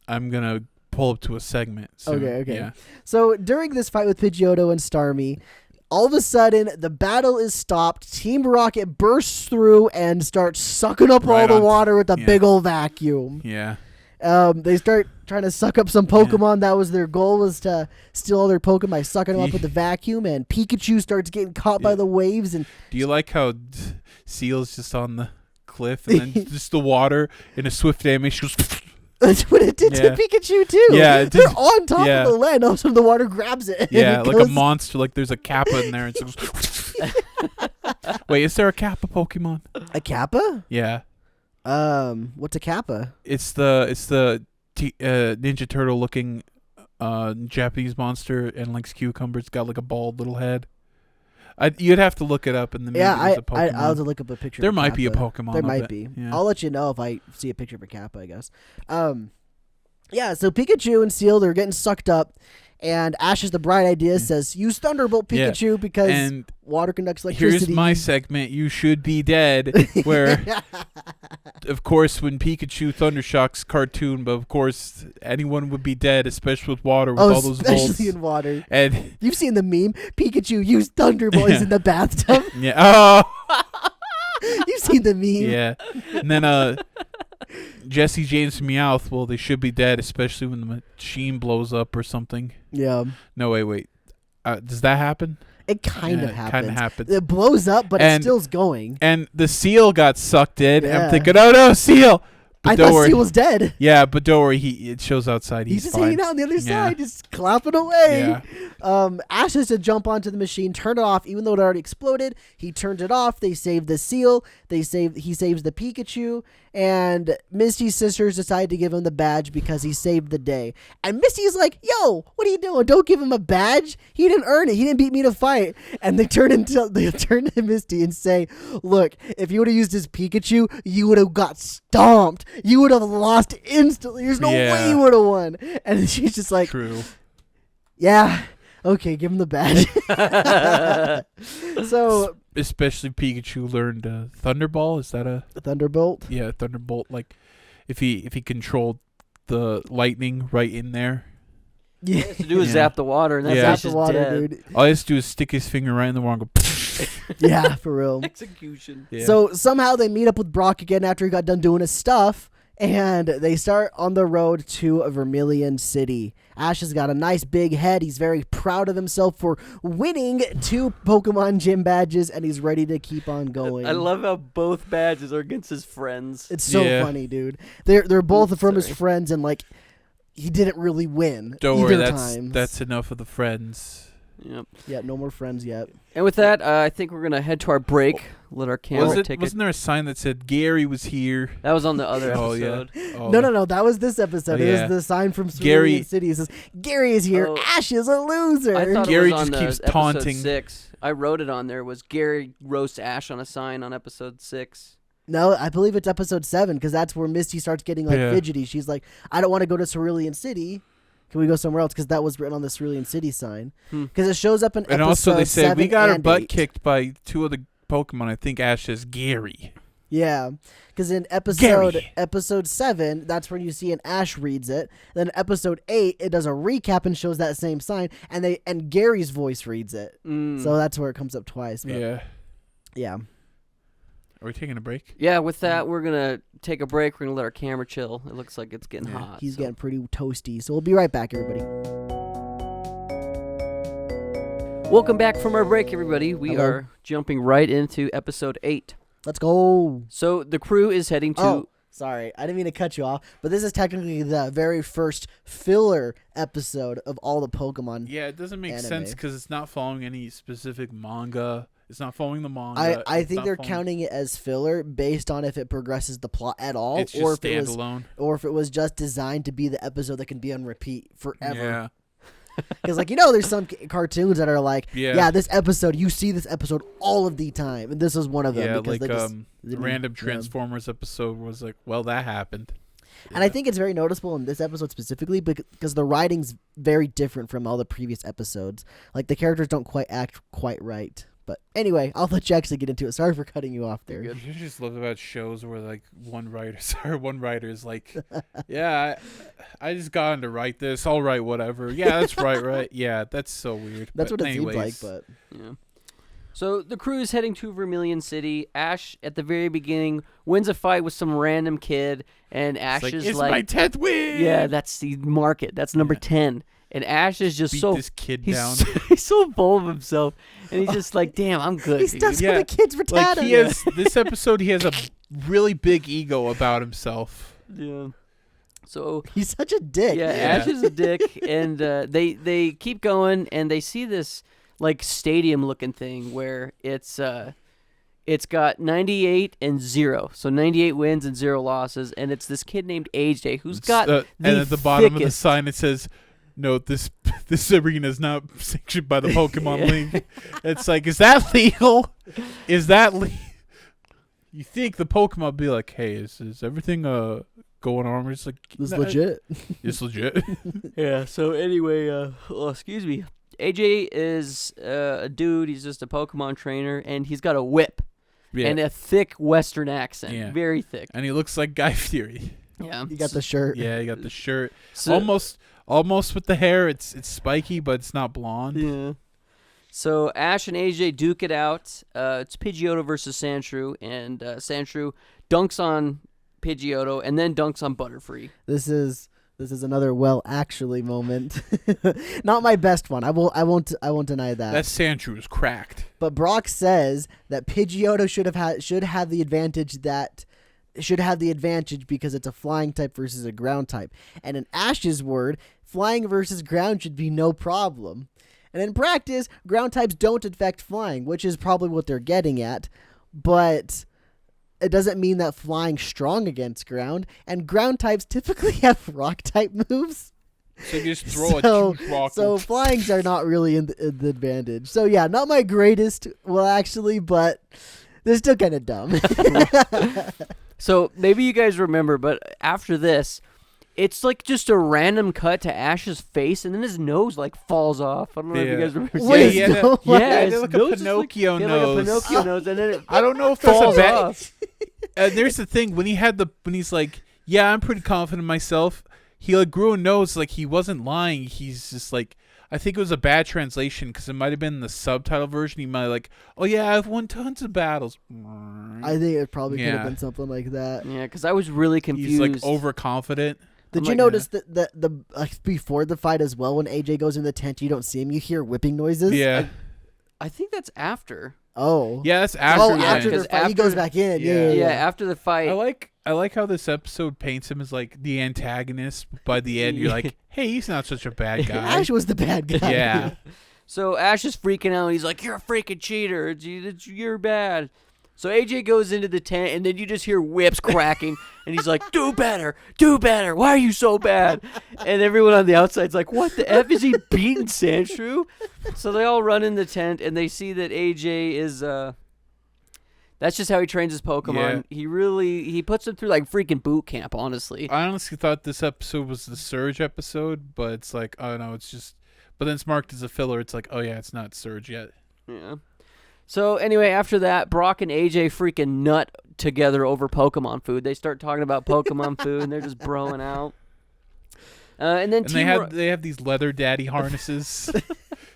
I'm gonna pull up to a segment soon. Okay. Yeah. So during this fight with Pidgeotto and Starmie, all of a sudden the battle is stopped. Team Rocket bursts through and starts sucking up all the water with a big old vacuum. Yeah. They start trying to suck up some Pokemon. That was their goal, was to steal all their Pokemon by sucking them up with the vacuum. And Pikachu starts getting caught by the waves. And do you like how Seal's just on the cliff and then just the water in a swift animation goes? That's what it did to Pikachu too. Yeah, they're on top of the land. All of a sudden, the water grabs it. Yeah, like a monster. Like there's a Kappa in there. And it goes Wait, is there a Kappa Pokemon? A Kappa? Yeah. What's a Kappa? It's the Ninja Turtle looking Japanese monster and likes cucumbers. Got like a bald little head. You'd have to look it up in the movie. I'll have to look up a picture. There might be a Pokemon. There might be. Yeah. I'll let you know if I see a picture of a Kappa, I guess. Yeah, so Pikachu and Seal, they're getting sucked up, and Ash is the bright idea, says, use Thunderbolt Pikachu because water conducts electricity. Here's my segment, You Should Be Dead, where, of course, when Pikachu Thundershocks cartoon, but of course, anyone would be dead, especially with water, with all those volts. Especially in water. And you've seen the meme, Pikachu used Thunderbolt in the bathtub. Yeah. Oh! You've seen the meme. Yeah. And then, Jesse James Meowth, well, they should be dead, especially when the machine blows up or something. Yeah. No, wait. Does that happen? It kind of happens. Kind of happens. It blows up, but it still's going. And the Seal got sucked in. Yeah. I'm thinking, oh no, Seal! But I thought Seal was dead. Yeah, but don't worry. It shows outside. He's just fine. hanging out on the other side, just clapping away. Yeah. Ash has to jump onto the machine, turn it off, even though it already exploded. He turns it off. They save the Seal. He saves the Pikachu. And Misty's sisters decide to give him the badge because he saved the day. And Misty's like, yo, what are you doing? Don't give him a badge. He didn't earn it. He didn't beat me to fight. And they turn to Misty and say, look, if you would have used his Pikachu, you would have got stomped. You would have lost instantly. There's no way you would have won. And she's just like, true. Yeah. Okay, give him the badge. So especially Pikachu learned Thunderball. Is that a Thunderbolt. Yeah, Thunderbolt. Like if he controlled the lightning right in there, All he has to do is zap the water, and that's Yeah. Zap the water, dead. dude. all he has to do is stick his finger right in the water and go. Yeah, for real. Execution. Yeah. So somehow they meet up with Brock again after he got done doing his stuff, and they start on the road to Vermilion City. Ash has got a nice big head. He's very proud of himself for winning 2 Pokemon Gym badges, and he's ready to keep on going. I love how both badges are against his friends. It's so Yeah. funny, dude. They're both from his Sorry. friends, and like he didn't really win. Don't either worry, times. that's enough of the friends. Yep. Yeah, no more friends yet. And with that, I think we're gonna head to our break. Let our camera take Wasn't there a sign that said Gary was here? That was on the other Oh, episode. yeah. Oh, No, that was this episode. Oh, It yeah. was the sign from Gary- Cerulean City. It says, Gary is here. Oh. Ash is a loser. I thought Gary it was on just the keeps episode taunting. 6. I wrote it on there. Was Gary roast Ash on a sign on episode 6? No, I believe it's episode 7 because that's where Misty starts getting like Yeah. fidgety. She's like, I don't want to go to Cerulean City. Can we go somewhere else? Because that was written on the Cerulean City sign. Because it shows up in And episode also they said 7 we got our and butt 8. kicked by 2 of the Pokemon. I think Ash says Gary. Yeah, because in Gary. episode 7, that's when you see an Ash reads it. Then episode 8, it does a recap and shows that same sign, and Gary's voice reads it. So that's where it comes up twice. But yeah. Are we taking a break? Yeah, with that, we're going to take a break. We're going to let our camera chill. It looks like it's getting Yeah. hot. He's so. getting pretty toasty. So we'll be right back, everybody. Welcome back from our break, everybody. We Hello. are jumping right into episode 8. Let's go. So the crew is heading to... Oh, sorry. I didn't mean to cut you off, but this is technically the very first filler episode of all the Pokemon. Yeah, it doesn't make Anime. sense because it's not following any specific manga. It's not following the manga. I It's think not they're following- counting it as filler based on if it progresses the plot at all, It's or just if it was, standalone. or if it was just designed to be the episode that can be on repeat forever. Yeah. Because, like, there's some cartoons that are like, Yeah. this episode, you see this episode all of the time, and this is one of them. Yeah, because like they just the didn't- random yeah. Transformers episode was like, well, that happened. And I think it's very noticeable in this episode specifically because the writing's very different from all the previous episodes. Like, the characters don't quite act quite right. But anyway, I'll let you actually get into it. Sorry for cutting you off there. You're You just love about shows where like one writer's like, yeah, I just got on to write this. I'll write whatever. Yeah, that's right. Yeah, that's so weird. That's But what it anyways, seems like, but Yeah. So the crew is heading to Vermilion City. Ash, at the very beginning, wins a fight with some random kid, and Ash it's like, is it's like, my 10th win. yeah, that's the market. That's number 10. And Ash is just Beat so this kid he's down. he's so full of himself, and he's just like, damn, I'm good. he dude." stuck Yeah, the kids for Like Tata. he has this episode, he has a really big ego about himself. Yeah. So He's such a dick. yeah, Ash is a dick, and they keep going, and they see this like stadium looking thing where it's got 98 and 0, so 98 wins and 0 losses, and it's this kid named AJ who's got and the at the bottom of the thickest- sign it says, "Note this arena is not sanctioned by the Pokemon Yeah. League." It's like, is that legal? Is that You think the Pokemon would be like, "Hey, is everything going on?" It's like, This is "Nah, legit. It's legit." Yeah. So anyway, excuse me. AJ is a dude. He's just a Pokemon trainer, and he's got a whip Yeah. and a thick Western accent, Yeah. very thick. And he looks like Guy Fieri. Yeah. You got the shirt. Yeah, he got the shirt. So, Almost with the hair. It's spiky, but it's not blonde. Yeah. So Ash and AJ duke it out. It's Pidgeotto versus Sandshrew, and Sandshrew dunks on Pidgeotto and then dunks on Butterfree. This is another actually moment. Not my best one. I won't deny that. That Sandshrew is cracked. But Brock says that Pidgeotto should have the advantage because it's a flying type versus a ground type. And in Ash's word, flying versus ground should be no problem. And in practice, ground types don't affect flying, which is probably what they're getting at. But it doesn't mean that flying's strong against ground. And ground types typically have rock type moves. So you just throw So- a huge rock. So flyings are not really in the advantage. So yeah, not my greatest, actually, but they're still kind of dumb. So maybe you guys remember, but after this, it's like just a random cut to Ash's face, and then his nose like falls off. I don't know if you guys remember seeing Wait, it. no, His like a nose is Pinocchio like nose. a Pinocchio nose, and then it I don't know if that's falls a bad. off. There's the thing when he's like, yeah, I'm pretty confident in myself. He like grew a nose, like he wasn't lying. He's just like, I think it was a bad translation because it might have been the subtitle version. He might have like, oh yeah, I've won tons of battles. I think it probably could have been something like that. Yeah, because I was really confused. He's like overconfident. Did you notice that the before the fight as well, when AJ goes in the tent, you don't see him, you hear whipping noises? Yeah. I think that's after. Oh. Yeah, that's after. Oh, the after end. the fight, he goes back in. Yeah. Yeah, after the fight. I like how this episode paints him as like the antagonist. By the end, you're like, hey, he's not such a bad guy. Ash was the bad guy. Yeah. So Ash is freaking out. He's like, "You're a freaking cheater. You're bad." So AJ goes into the tent, and then you just hear whips cracking, and he's like, "Do better, do better. Why are you so bad?" And everyone on the outside's like, "What the f is he beating Sandshrew?" So they all run in the tent, and they see that AJ is. That's just how he trains his Pokemon. Yeah. He puts them through like freaking boot camp. Honestly, I honestly thought this episode was the Surge episode, but it's like, oh no, it's just. But then it's marked as a filler. It's like, oh yeah, it's not Surge yet. Yeah. So anyway, after that, Brock and AJ freaking nut together over Pokemon food. They start talking about Pokemon food, and they're just broing out. And then they have these leather daddy harnesses.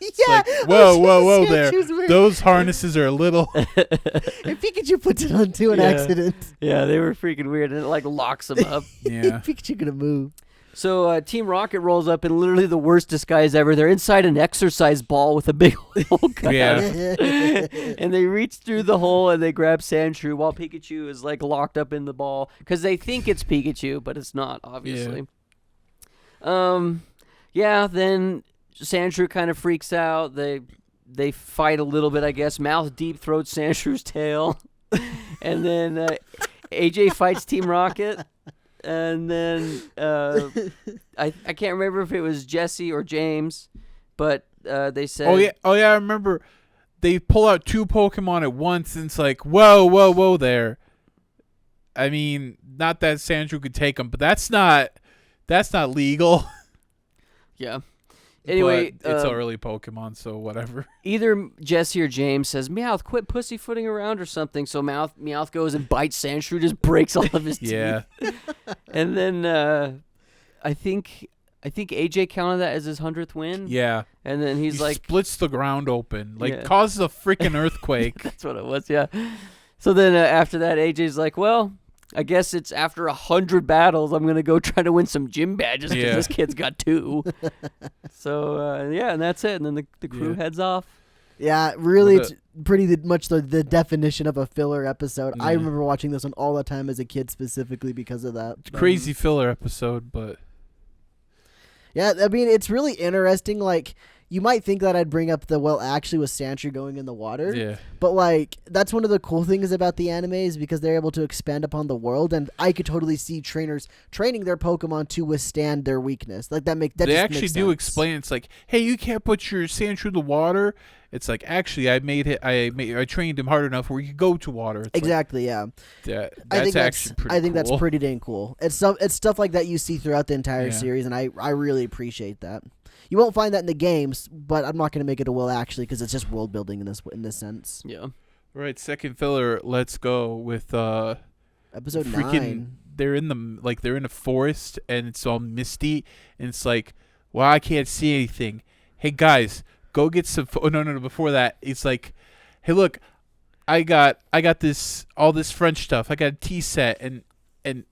Yeah. Like, whoa there. Wearing. Those harnesses are a little. And Pikachu puts it on too, an accident. Yeah, they were freaking weird, and it like locks them up. Yeah. Pikachu gonna move. So Team Rocket rolls up in literally the worst disguise ever. They're inside an exercise ball with a big hole cut out. And they reach through the hole and they grab Sandshrew while Pikachu is like locked up in the ball because they think it's Pikachu, but it's not, obviously. Then Sandshrew kind of freaks out. They fight a little bit, I guess. Mouth deep throats Sandshrew's tail. And then AJ fights Team Rocket. And then I can't remember if it was Jesse or James, but they said... Oh yeah, I remember. They pull out two Pokemon at once, and it's like, whoa there. I mean, not that Sandshrew could take them, but that's not legal. Yeah. Anyway, but it's early Pokemon, so whatever. Either Jesse or James says, "Meowth, quit pussyfooting around" or something. So Meowth goes and bites Sandshrew, just breaks all of his teeth. Yeah. And then I think AJ counted that as his 100th win. Yeah. And then he splits the ground open, causes a freaking earthquake. That's what it was. Yeah. So then after that, AJ's like, "Well, I guess it's after 100 battles, I'm going to go try to win some gym badges because this kid's got 2. So, and that's it. And then the crew heads off. Yeah, really, it's pretty much the definition of a filler episode. Yeah. I remember watching this one all the time as a kid specifically because of that. It's a crazy filler episode, but... Yeah, I mean, it's really interesting. Like, you might think that I'd bring up actually with Sandshrew going in the water. Yeah. But, like, that's one of the cool things about the anime is because they're able to expand upon the world, and I could totally see trainers training their Pokemon to withstand their weakness. Like, that they actually do explain. It's like, hey, you can't put your Sandshrew in the water. It's like, actually, I trained him hard enough where you could go to water. It's exactly, like, yeah. That's actually pretty cool. I think that's pretty dang cool. It's stuff like that you see throughout the entire series, and I really appreciate that. You won't find that in the games, but I'm not going to make it a actually because it's just world building in this sense. Yeah. All right, second filler. Let's go with episode 9. They're in the forest and it's all misty and it's like, well, I can't see anything. Hey guys, go get some. No. Before that, it's like, hey, look, I got all this French stuff. I got a tea set and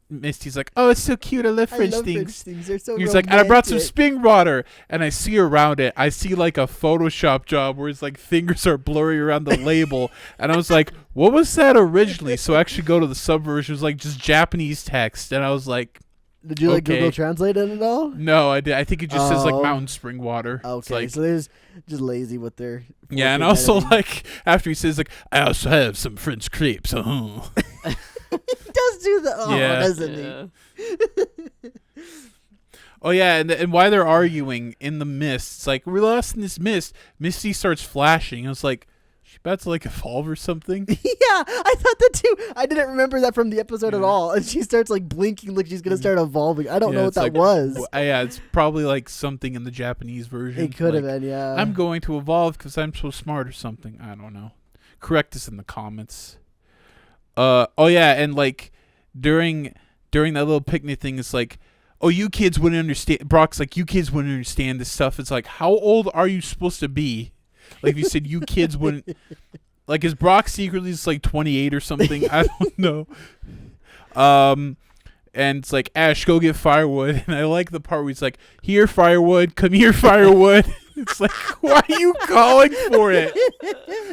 Misty's like, oh, it's so cute. I love French things. They're so He's like, and I brought some spring water. And I see around it, I see like a Photoshop job where his like fingers are blurry around the label. And I was like, what was that originally? So I actually go to the subversion. It was like just Japanese text. And I was like, did you like Google Translate it at all? No, I did. I think it just says like mountain spring water. Okay, like, so they're just lazy with their... Yeah, and also like after he says like, I also have some French crepes. He does do that, doesn't he? Oh yeah, and while they're arguing in the mist, it's like we're lost in this mist. Misty starts flashing. I was like, she about to like evolve or something. Yeah, I thought that too. I didn't remember that from the episode at all. And she starts like blinking like she's gonna start evolving. I don't know what it's that like, was. Yeah, it's probably like something in the Japanese version. It could have like, been, yeah. I'm going to evolve because I'm so smart or something. I don't know. Correct us in the comments. Oh yeah, and like during that little picnic thing, it's like, oh, you kids wouldn't understand. Brock's like, you kids wouldn't understand this stuff. It's like, how old are you supposed to be? Like if you said you kids wouldn't. Like is Brock secretly just like 28 or something? I don't know. And it's like, Ash, go get firewood. And I like the part where he's like, here, firewood. Come here, firewood. It's like, why are you calling for it?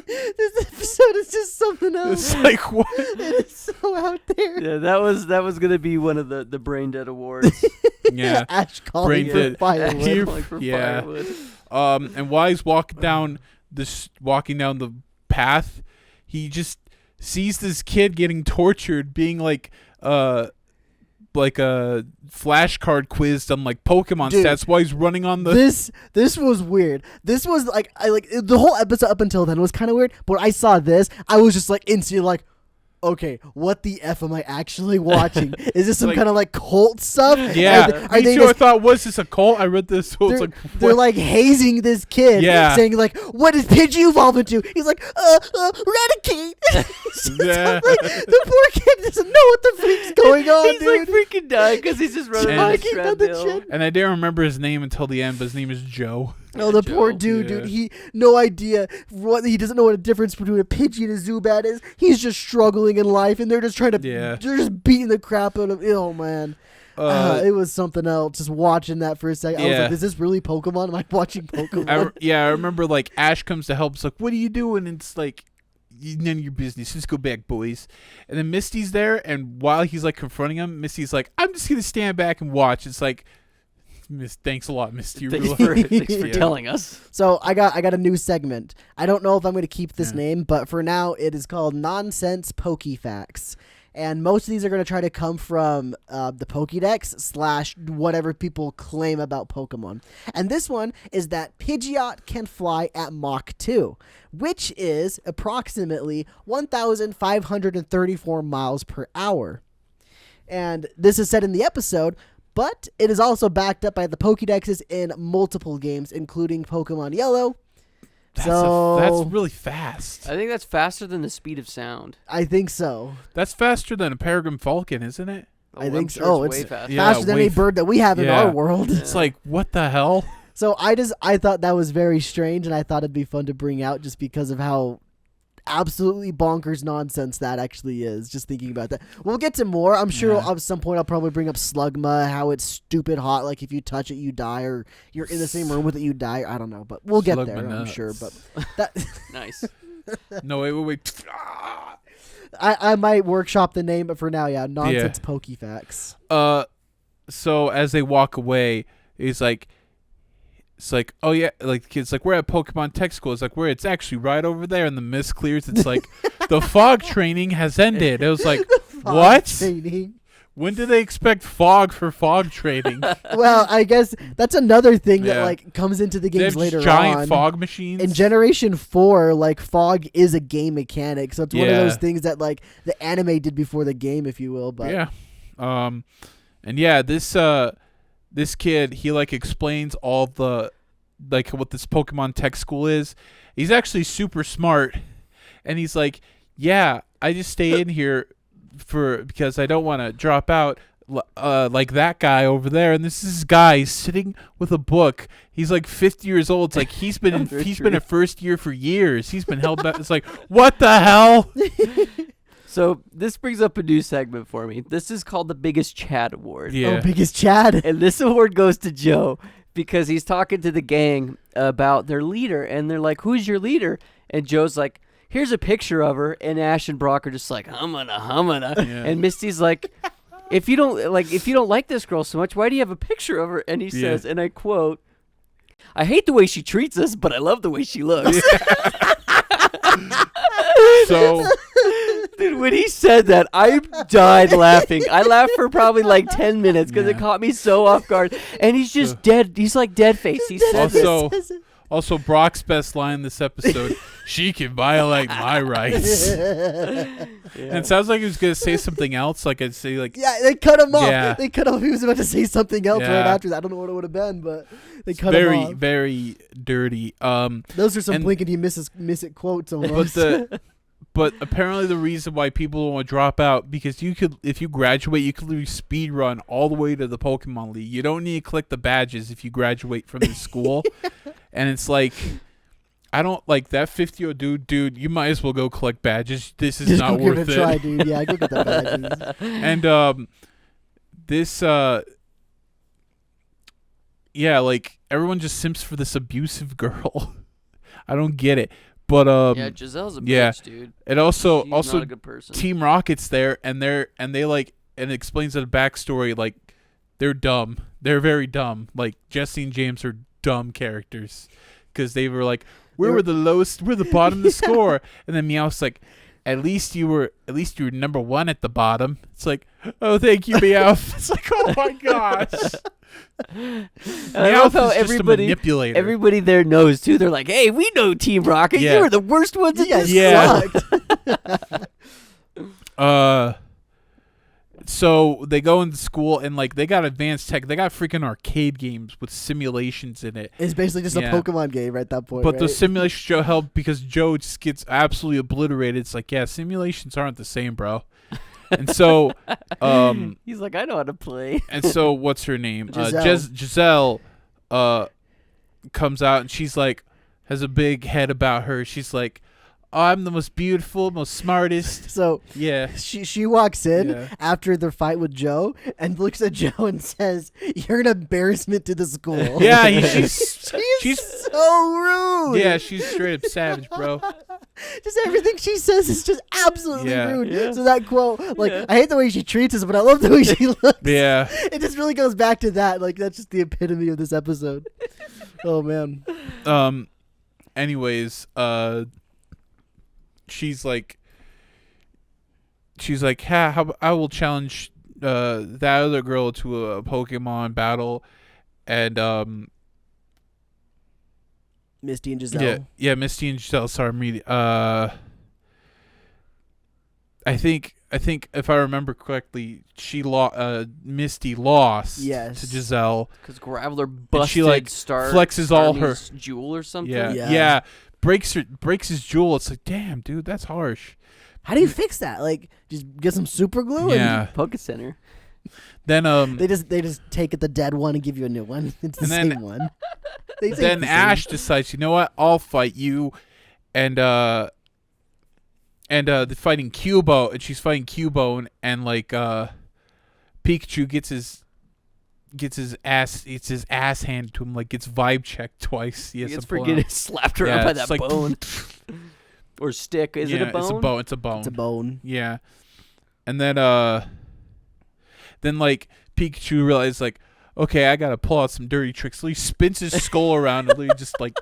This episode is just something else. It's like, what? It is so out there. Yeah, that was gonna be one of the brain dead awards. Yeah. Ash calling Brain for dead. firewood. Here- Calling for yeah. firewood. And while he's walking down the path, he just sees this kid getting tortured, being like a flashcard quizzed on like Pokemon Dude, stats while he's running on the. This was weird. This was like the whole episode up until then was kind of weird. But when I saw this, I was just like instantly like, okay, what the F am I actually watching? Is this some Like- kind of like cult stuff? Yeah, Are they I just, thought, was this a cult? I read this, so it's like, they're what? like hazing this kid, Yeah. saying like, "What does Pidgey evolve into?" He's like, Raticate. It's just Yeah. like, the poor kid doesn't know what the freak's going on, He's dude. like freaking dying because he's just running on the Jogging on the treadmill. treadmill. And I didn't remember his name until the end, but his name is Joe. Oh, the poor Joe. dude, Yeah. dude. He no idea what he doesn't know what a difference between a Pidgey and a Zubat is. He's just struggling in life, and they're just trying to, Yeah. they're just beating the crap out of. Oh man, it was something else. Just watching that for a second, I was Yeah. like, "Is this really Pokemon? Am I watching Pokemon?" I remember like Ash comes to help. It's like, what are you doing? And it's like, none of your business. Just go back, boys. And then Misty's there, and while he's like confronting him, Misty's like, I'm just gonna stand back and watch. It's like, thanks a lot, Misty. Thanks Really- for Yeah. telling us. So I got a new segment. I don't know if I'm going to keep this Yeah. name, but for now it is called Nonsense Pokefacts. And most of these are going to try to come from the Pokédex / whatever people claim about Pokemon. And this one is that Pidgeot can fly at Mach 2, which is approximately 1,534 miles per hour. And this is said in the episode, but it is also backed up by the Pokédexes in multiple games, including Pokemon Yellow. That's really fast. I think that's faster than the speed of sound. I think so. That's faster than a Peregrine Falcon, isn't it? I I'm think sure so. It's way It's faster. Yeah, faster than way any bird that we have in yeah. our world. It's like, what the hell? So I thought that was very strange, and I thought it'd be fun to bring out just because of how absolutely bonkers nonsense that actually is. Just thinking about that. We'll get to more. I'm sure Yeah. at some point I'll probably bring up Slugma, how it's stupid hot. Like if you touch it, you die, or you're in the same room with it, you die. I don't know, but we'll get there. Slugma I'm sure. nuts. But that Nice. No, wait. I might workshop the name, but for now, yeah, nonsense Pokefacts. So as they walk away, it's like, oh yeah, like the kid's like, we're at Pokemon Tech School. It's like, where it's actually right over there, and the mist clears. It's like, the fog training has ended. It was like, Fog what? training. When do they expect fog for fog training? Well, I guess that's another thing that Yeah. like comes into the They games have later giant on. fog machines. In Generation 4, like fog is a game mechanic, so it's one of Yeah. those things that like the anime did before the game, if you will. But Yeah. And yeah, this kid, he like explains all the like what this Pokemon Tech School is. He's actually super smart, and he's like, yeah, I just stay in here because I don't want to drop out like that guy over there. And this is this guy, he's sitting with a book. He's like 50 years old. It's like he's been a first year for years. He's been held back. It's like, what the hell? So this brings up a new segment for me. This is called the Biggest Chad Award. Yeah. oh, biggest Chad. And this award goes to Joe because he's talking to the gang about their leader. And they're like, who's your leader? And Joe's like, here's a picture of her. And Ash and Brock are just like, humana. Yeah. And Misty's like, if you don't like this girl so much, why do you have a picture of her? And he says, and I quote, I hate the way she treats us, but I love the way she looks. So Dude, when he said that, I died laughing. I laughed for probably like 10 minutes because it Yeah. caught me so off guard. And he's just dead. He's like dead face. He says this. Also, Also, Brock's best line this episode: "She can violate my rights." And it sounds like he was gonna say something else. Like I'd say, like they cut him off. Yeah. They cut off. He was about to say something else right Yeah. after that. I don't know what it would have been, but they cut him very, off. very dirty. Those are some and- blink and you miss it quotes But almost. but apparently the reason why people don't want to drop out because if you graduate, you could literally speed run all the way to the Pokemon League. You don't need to collect the badges if you graduate from the school. And it's like, I don't like that 50-year-old dude. You might as well go collect badges. This is Just not go worth give it it. a try, dude. Yeah, go get the badges. And this yeah, like everyone just simps for this abusive girl. I don't get it. But yeah, Giselle's a bitch, yeah. dude. It also She's also not a good person. Team Rocket's there, and they like, and it explains the backstory. Like, they're dumb. They're very dumb. Like Jesse and James are dumb characters because they were like, we're the lowest, we're the bottom of the score, and then Meowth's like, at least you were number one at the bottom. It's like, oh, thank you, Meowth. It's like, oh my gosh. And I love how Meowth is just a manipulator. everybody there knows too. They're like, "Hey, we know Team Rocket. Yeah. You were the worst ones in this." Yeah. Sucked. So they go into school and like they got advanced tech. They got freaking arcade games with simulations in it. It's basically just a Yeah. Pokemon game at that point. But right? the simulations Joe help because Joe just gets absolutely obliterated. It's like, yeah, simulations aren't the same, bro. And so, He's like, "I know how to play." and so what's her name? Giselle. Giselle comes out and she's like, has a big head about her. She's like, oh, I'm the most beautiful, most smartest. So Yeah. she walks in Yeah. after the fight with Joe and looks at Joe and says, "You're an embarrassment to the school." Yeah, she's so rude. Yeah, she's straight up savage, bro. Just everything she says is just absolutely Yeah. rude. Yeah. So that quote, like, Yeah. I hate the way she treats us, but I love the way she looks. Yeah. It just really goes back to that. Like, that's just the epitome of this episode. Oh man. Anyways, she's like, how I will challenge that other girl to a Pokemon battle, and Misty and Giselle. yeah, Misty and Giselle. Sorry, I think if I remember correctly, Misty lost Yes. to Giselle. Because Graveler busted she, like, Star flexes all her- Starmie's jewel or something. Yeah, Yeah. yeah, breaks his jewel. It's like, damn, dude, that's harsh. How do you fix that? Like, just get some super glue? Yeah. Poke Center. Then They just take the dead one and give you a new one. It's the And then- same one. They say then it's the same. Ash decides, you know what? I'll fight you, and they're fighting Cubo, and she's fighting Cubone, and like Pikachu gets his ass handed to him, like gets vibe checked twice. He Yes, gets freaking slapped around by that like, bone. Or stick. Is it a bone? It's a bone. It's a bone. It's a bone. Yeah, and then like Pikachu realizes like, okay, I gotta pull out some dirty tricks. So he spins his skull around and literally just like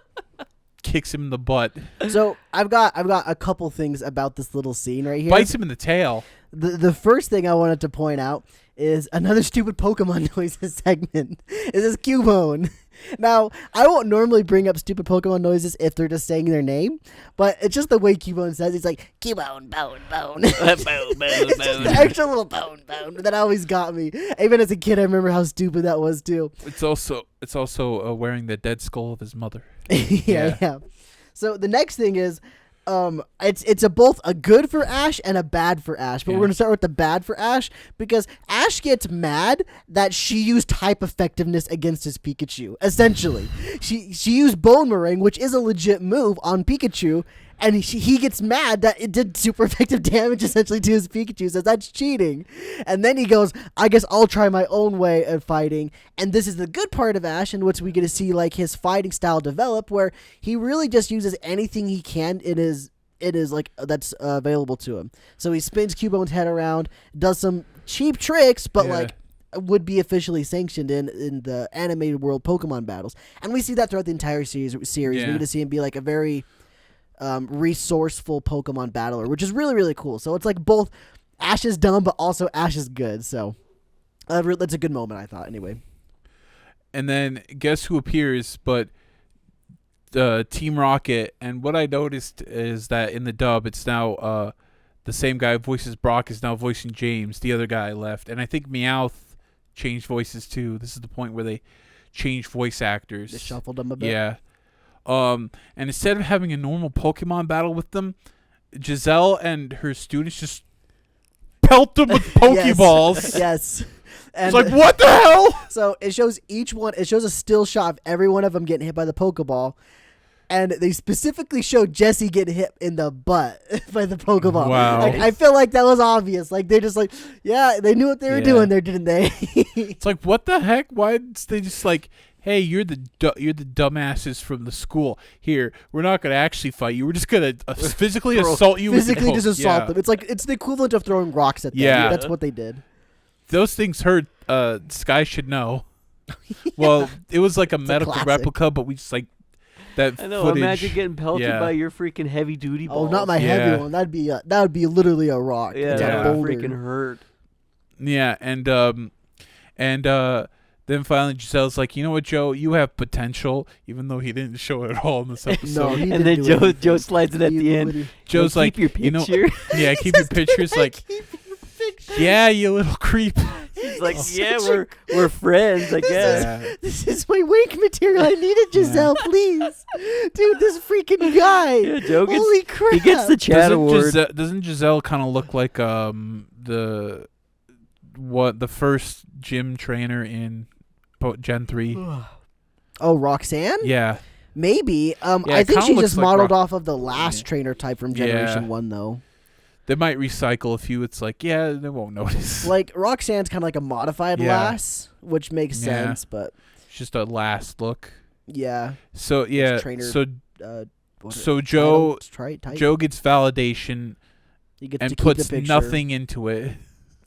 kicks him in the butt, So I've got a couple things about this little scene right here. bites him in the tail. The first thing I wanted to point out is another stupid Pokemon noises segment. Is this Cubone. Now, I won't normally bring up stupid Pokemon noises if they're just saying their name, but it's just the way Cubone says. He's like, Cubone, bone, bone. It's just the extra little bone. That always got me. Even as a kid, I remember how stupid that was too. It's also wearing the dead skull of his mother. yeah. So the next thing is, it's both a good for Ash and a bad for Ash. But Yeah. we're gonna start with the bad for Ash because Ash gets mad that she used type effectiveness against his Pikachu. Essentially, she used Bone Meringue, which is a legit move on Pikachu, and he gets mad that it did super effective damage essentially to his Pikachu. Says that's cheating, and then he goes, "I guess I'll try my own way of fighting." And this is the good part of Ash, in which we get to see like his fighting style develop, where he really just uses anything he can in his like that's available to him. So he spins Cubone's head around, does some cheap tricks, but Yeah. like would be officially sanctioned in the animated world Pokemon battles, and we see that throughout the entire series. We Yeah. get to see him be like a very resourceful Pokemon battler, which is really, really cool. So it's like both Ash is dumb, but also Ash is good. So that's a good moment, I thought, anyway. And then guess who appears? But Team Rocket, and what I noticed is that in the dub, it's now the same guy who voices Brock is now voicing James. The other guy left, and I think Meowth changed voices too. This is the point where they changed voice actors. They shuffled them a bit. Yeah. And instead of having a normal Pokemon battle with them, Giselle and her students just pelt them with Pokeballs. Yes. And It's like, what the hell? So it shows each one. It shows a still shot of every one of them getting hit by the Pokeball, and they specifically show Jesse getting hit in the butt by the Pokeball. Wow. Like, I feel like that was obvious. Like they just like, yeah, they knew what they were doing there, didn't they? It's like, what the heck? Why did they just like, hey, you're the dumbasses from the school. Here, we're not gonna actually fight you. We're just gonna physically assault you. Physically with just assault them. It's like it's the equivalent of throwing rocks at them. Yeah. That's what they did. Those things hurt. Sky should know. Well, it was like a medical classic. replica, but we just like that I know. footage. Imagine getting pelted Yeah. by your freaking heavy duty Oh, balls. not my heavy one. That would be literally a rock. Yeah, It's a that would boulder. freaking hurt. Yeah, and then finally Giselle's like, you know what, Joe, you have potential, even though he didn't show it at all in this episode. No, he And didn't then do Joe anything. slides it at He the end. literally- Joe's like, keep your you know, picture. yeah, keep your pictures. Like, yeah, you little creep. He's like, yeah, we're friends, I guess. Yeah. This is my wake material. I need it, Giselle, please. Dude, this freaking guy. Yeah, Joe gets, Holy crap. he gets the chat award. Doesn't Giselle kind of look like the first gym trainer in Gen 3? Oh, Roxanne? Yeah. Maybe. Yeah, I it think kinda she looks just like modeled Rox- off of the last trainer type from Generation 1, though. They might recycle a few. It's like, yeah, they won't notice. Like, Roxanne's kind of like a modified Yeah. lass, which makes Yeah. sense, but It's just a last look. yeah. So, yeah. Trainer, So what is So it? Joe Type? Joe gets validation You get to and keep the puts picture. nothing into it.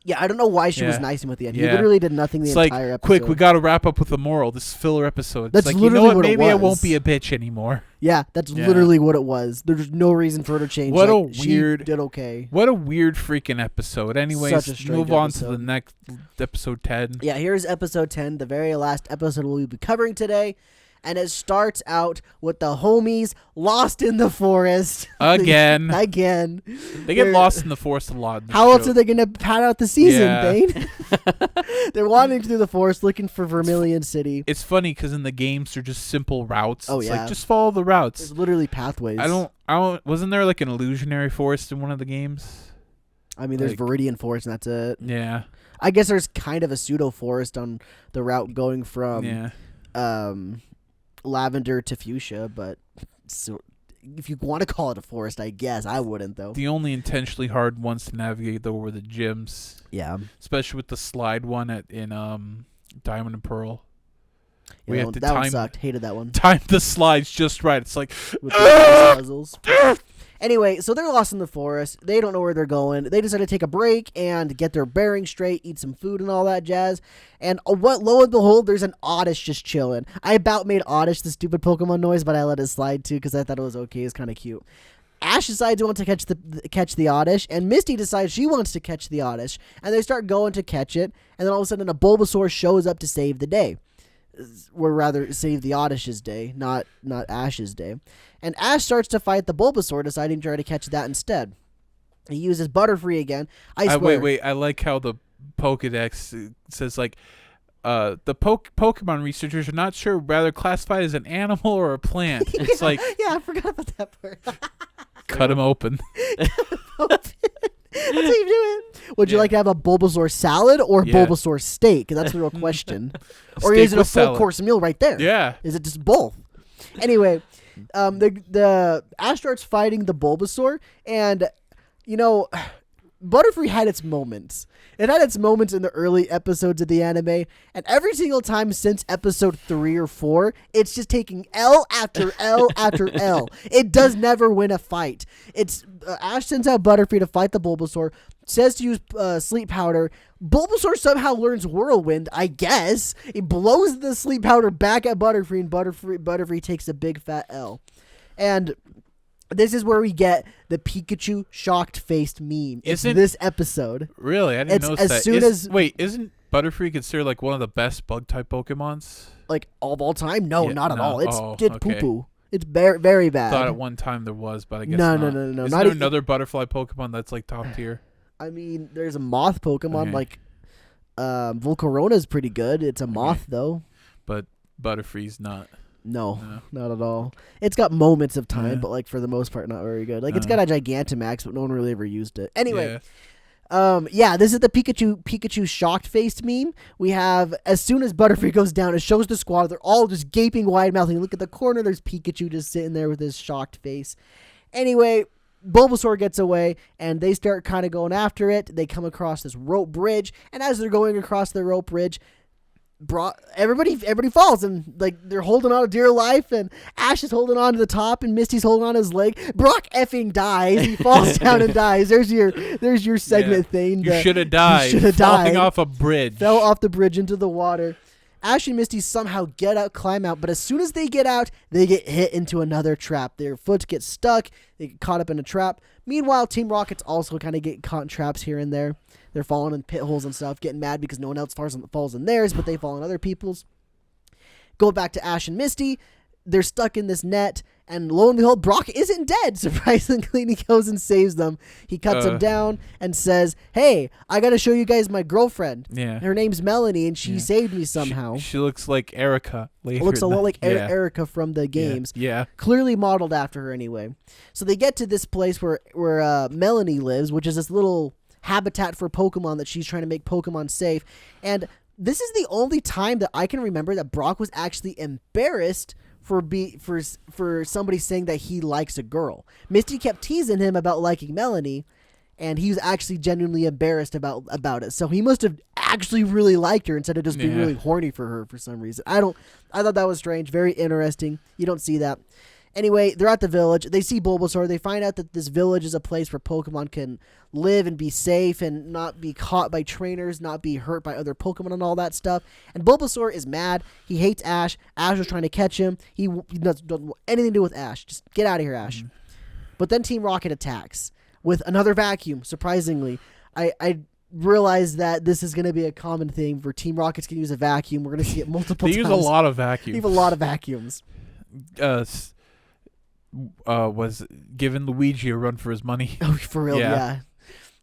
Yeah, I don't know why she was Yeah. nice to him at the end. Yeah. He literally did nothing the It's like, entire episode. quick, we got to wrap up with a moral. This is filler episode. That's it's like, you know literally what? what it Maybe I was. won't be a bitch anymore. Yeah, that's Yeah. literally what it was. There's no reason for her to change. What like, a she weird- did okay. What a weird freaking episode. Anyways, Such a strange move on to episode. the next episode 10. Yeah, here's episode 10, the very last episode we'll be covering today. And it starts out with the homies lost in the forest. Again. Again. They get They're- lost in the forest a lot. in this How else show. are they going to pad out the season, Yeah. Thane? They're wandering through the forest looking for Vermilion City. It's funny because in the games they're just simple routes. Oh, It's yeah. like, just follow the routes. There's literally pathways. I don't. Wasn't there like an illusionary forest in one of the games? I mean, there's like- Viridian Forest, and that's it. Yeah. I guess there's kind of a pseudo forest on the route going from Yeah. lavender to fuchsia, but so if you want to call it a forest, I guess I wouldn't though. The only intentionally hard ones to navigate though were the gyms, Yeah, especially with the slide one in Diamond and Pearl. We yeah, have to that one time sucked. Hated that one time the slides just right. It's like with the puzzles. Anyway, so they're lost in the forest. They don't know where they're going. They decide to take a break and get their bearings straight, eat some food and all that jazz. And what? Lo and behold, there's an Oddish just chilling. I about made Oddish the stupid Pokemon noise, but I let it slide too because I thought it was okay. It's kind of cute. Ash decides he wants to catch the Oddish, and Misty decides she wants to catch the Oddish, and they start going to catch it. And then all of a sudden, a Bulbasaur shows up to save the day. Or rather, save the Oddish's day, not Ash's day. And Ash starts to fight the Bulbasaur, deciding to try to catch that instead. He uses Butterfree again. I swear. wait. I like how the Pokedex says like the Pokemon researchers are not sure whether classified as an animal or a plant. It's like Yeah, I forgot about that part. cut them open. That's how you do it. Would you Yeah. like to have a Bulbasaur salad or Yeah. Bulbasaur steak? That's the real question. Or Steak is it a with full salad. course meal right there? Yeah. Is it just both? Anyway, the Ash starts fighting the Bulbasaur, and you know, Butterfree had its moments. It had its moments in the early episodes of the anime, and every single time since episode 3 or 4, it's just taking L after L after L. It does never win a fight. It's Ash sends out Butterfree to fight the Bulbasaur, says to use sleep powder. Bulbasaur somehow learns Whirlwind, I guess. He blows the sleep powder back at Butterfree, and Butterfree takes a big fat L. And this is where we get the Pikachu shocked-faced meme. It's Isn't- this episode. Really? I didn't It's notice as that. soon as- Wait, isn't Butterfree considered like one of the best bug type Pokemons? Like, of all time? No, Yeah, not at no. all. It's Oh, did okay. poo-poo. It's very bad. Thought at one time there was, but I guess No. not. Isn't there another butterfly Pokemon that's like top tier? I mean, there's a moth Pokemon Okay. like Volcarona's pretty good. It's a moth though. But Butterfree's not. No, not at all. It's got moments of time, Yeah. but like for the most part, not very good. Like it's got a Gigantamax, but no one really ever used it. Anyway, this is the Pikachu shocked faced meme. We have, as soon as Butterfree goes down, it shows the squad. They're all just gaping wide mouth. And you look at the corner, there's Pikachu just sitting there with his shocked face. Anyway, Bulbasaur gets away, and they start kind of going after it. They come across this rope bridge, and as they're going across the rope bridge, everybody falls, and like they're holding on to dear life, and Ash is holding on to the top, and Misty's holding on to his leg. Brock effing dies. He falls down and dies. There's your segment thing. You should have died. You should have falling died. off a bridge. Fell off the bridge into the water. Ash and Misty somehow get out, climb out, but as soon as they get out, they get hit into another trap. Their foot gets stuck. They get caught up in a trap. Meanwhile, Team Rockets also kind of get caught in traps here and there. They're falling in pit holes and stuff, getting mad because no one else falls in theirs, but they fall in other people's. Go back to Ash and Misty. They're stuck in this net, and lo and behold, Brock isn't dead. Surprisingly, he goes and saves them. He cuts them down and says, "Hey, I got to show you guys my girlfriend. Yeah. Her name's Melanie, and she saved me somehow." She looks like Erica. Looks a lot like Erica from the games. Yeah. Clearly modeled after her anyway. So they get to this place where Melanie lives, which is this little habitat for Pokemon that she's trying to make Pokemon safe. And this is the only time that I can remember that Brock was actually embarrassed for somebody saying that he likes a girl. Misty kept teasing him about liking Melanie, and he was actually genuinely embarrassed about it. So he must have actually really liked her instead of just being really horny for her for some reason. I thought that was strange. Very interesting. You don't see that. Anyway, they're at the village. They see Bulbasaur. They find out that this village is a place where Pokemon can live and be safe and not be caught by trainers, not be hurt by other Pokemon and all that stuff. And Bulbasaur is mad. He hates Ash. Ash was trying to catch him. He doesn't want anything to do with Ash. Just get out of here, Ash. But then Team Rocket attacks with another vacuum, surprisingly. I realize that this is going to be a common thing for Team Rockets can use a vacuum. We're going to see it multiple times. They use a lot of vacuums. They have a lot of vacuums. Was giving Luigi a run for his money. Oh, for real, yeah.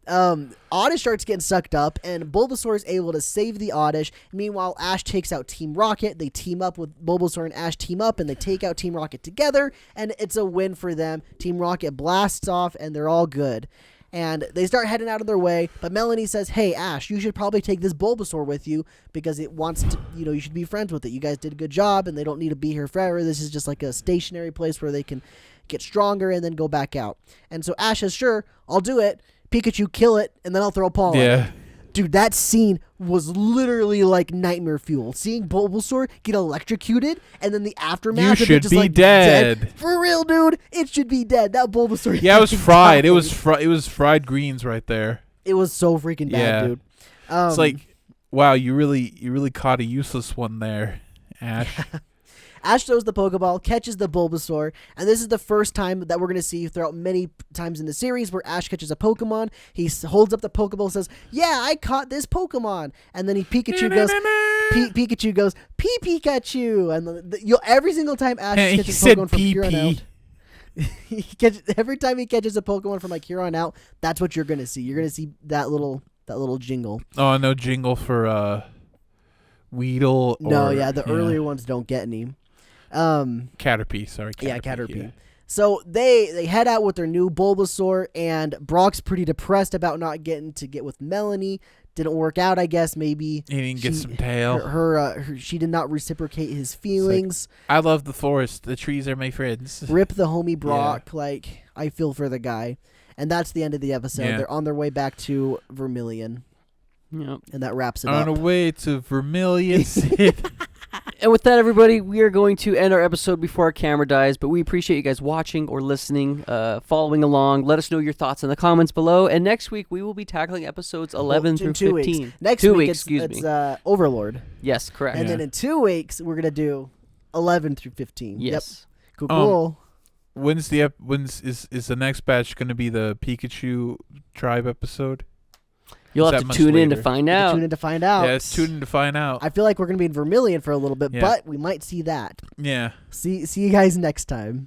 Oddish starts getting sucked up, and Bulbasaur is able to save the Oddish. Meanwhile, Ash takes out Team Rocket. They team up with Bulbasaur and Ash team up, and they take out Team Rocket together, and it's a win for them. Team Rocket blasts off, and they're all good. And they start heading out of their way, but Melanie says, "Hey, Ash, you should probably take this Bulbasaur with you because it wants to, you should be friends with it. You guys did a good job, and they don't need to be here forever. This is just like a stationary place where they can get stronger and then go back out." And so Ash says, "Sure, I'll do it. Pikachu, kill it, and then I'll throw a pollen." Yeah. Dude, that scene was literally like nightmare fuel. Seeing Bulbasaur get electrocuted, and then the aftermath You of it should just be like dead. For real, dude. It should be dead. That Bulbasaur. Yeah, it was fried. It was died. it was fried greens right there. It was so freaking bad, dude. It's like, wow, you really caught a useless one there, Ash. Ash throws the Pokeball, catches the Bulbasaur, and this is the first time that we're going to see throughout many times in the series where Ash catches a Pokemon. He holds up the Pokeball and says, "Yeah, I caught this Pokemon." And then Pikachu goes, Pikachu. And every single time Ash catches a Pokemon from here on out, every time he catches a Pokemon from like here on out, that's what you're going to see. You're going to see that little jingle. Oh, no jingle for Weedle. The earlier ones don't get any. Caterpie, sorry. Caterpie. Yeah. So they head out with their new Bulbasaur, and Brock's pretty depressed about not getting to get with Melanie. Didn't work out, I guess. Maybe He didn't get some tail. She did not reciprocate his feelings. I love the forest. The trees are my friends. Rip the homie Brock. Like, I feel for the guy. And that's the end of the episode. Yeah. They're on their way back to Vermilion. Yep. And that wraps it on up. our way to Vermilion City. And with that, everybody, we are going to end our episode before our camera dies, but we appreciate you guys watching or listening, following along. Let us know your thoughts in the comments below. And next week, we will be tackling episodes 11 through 15. Weeks. Next 2 week, weeks, it's Overlord. Yes, correct. And then in 2 weeks, we're going to do 11 through 15. Yes. Yep. Cool. When's is the next batch going to be the Pikachu tribe episode? You'll have to tune in to find out. Tune in to find out. Yeah, let's tune in to find out. I feel like we're going to be in Vermilion for a little bit, but we might see that. Yeah. See you guys next time.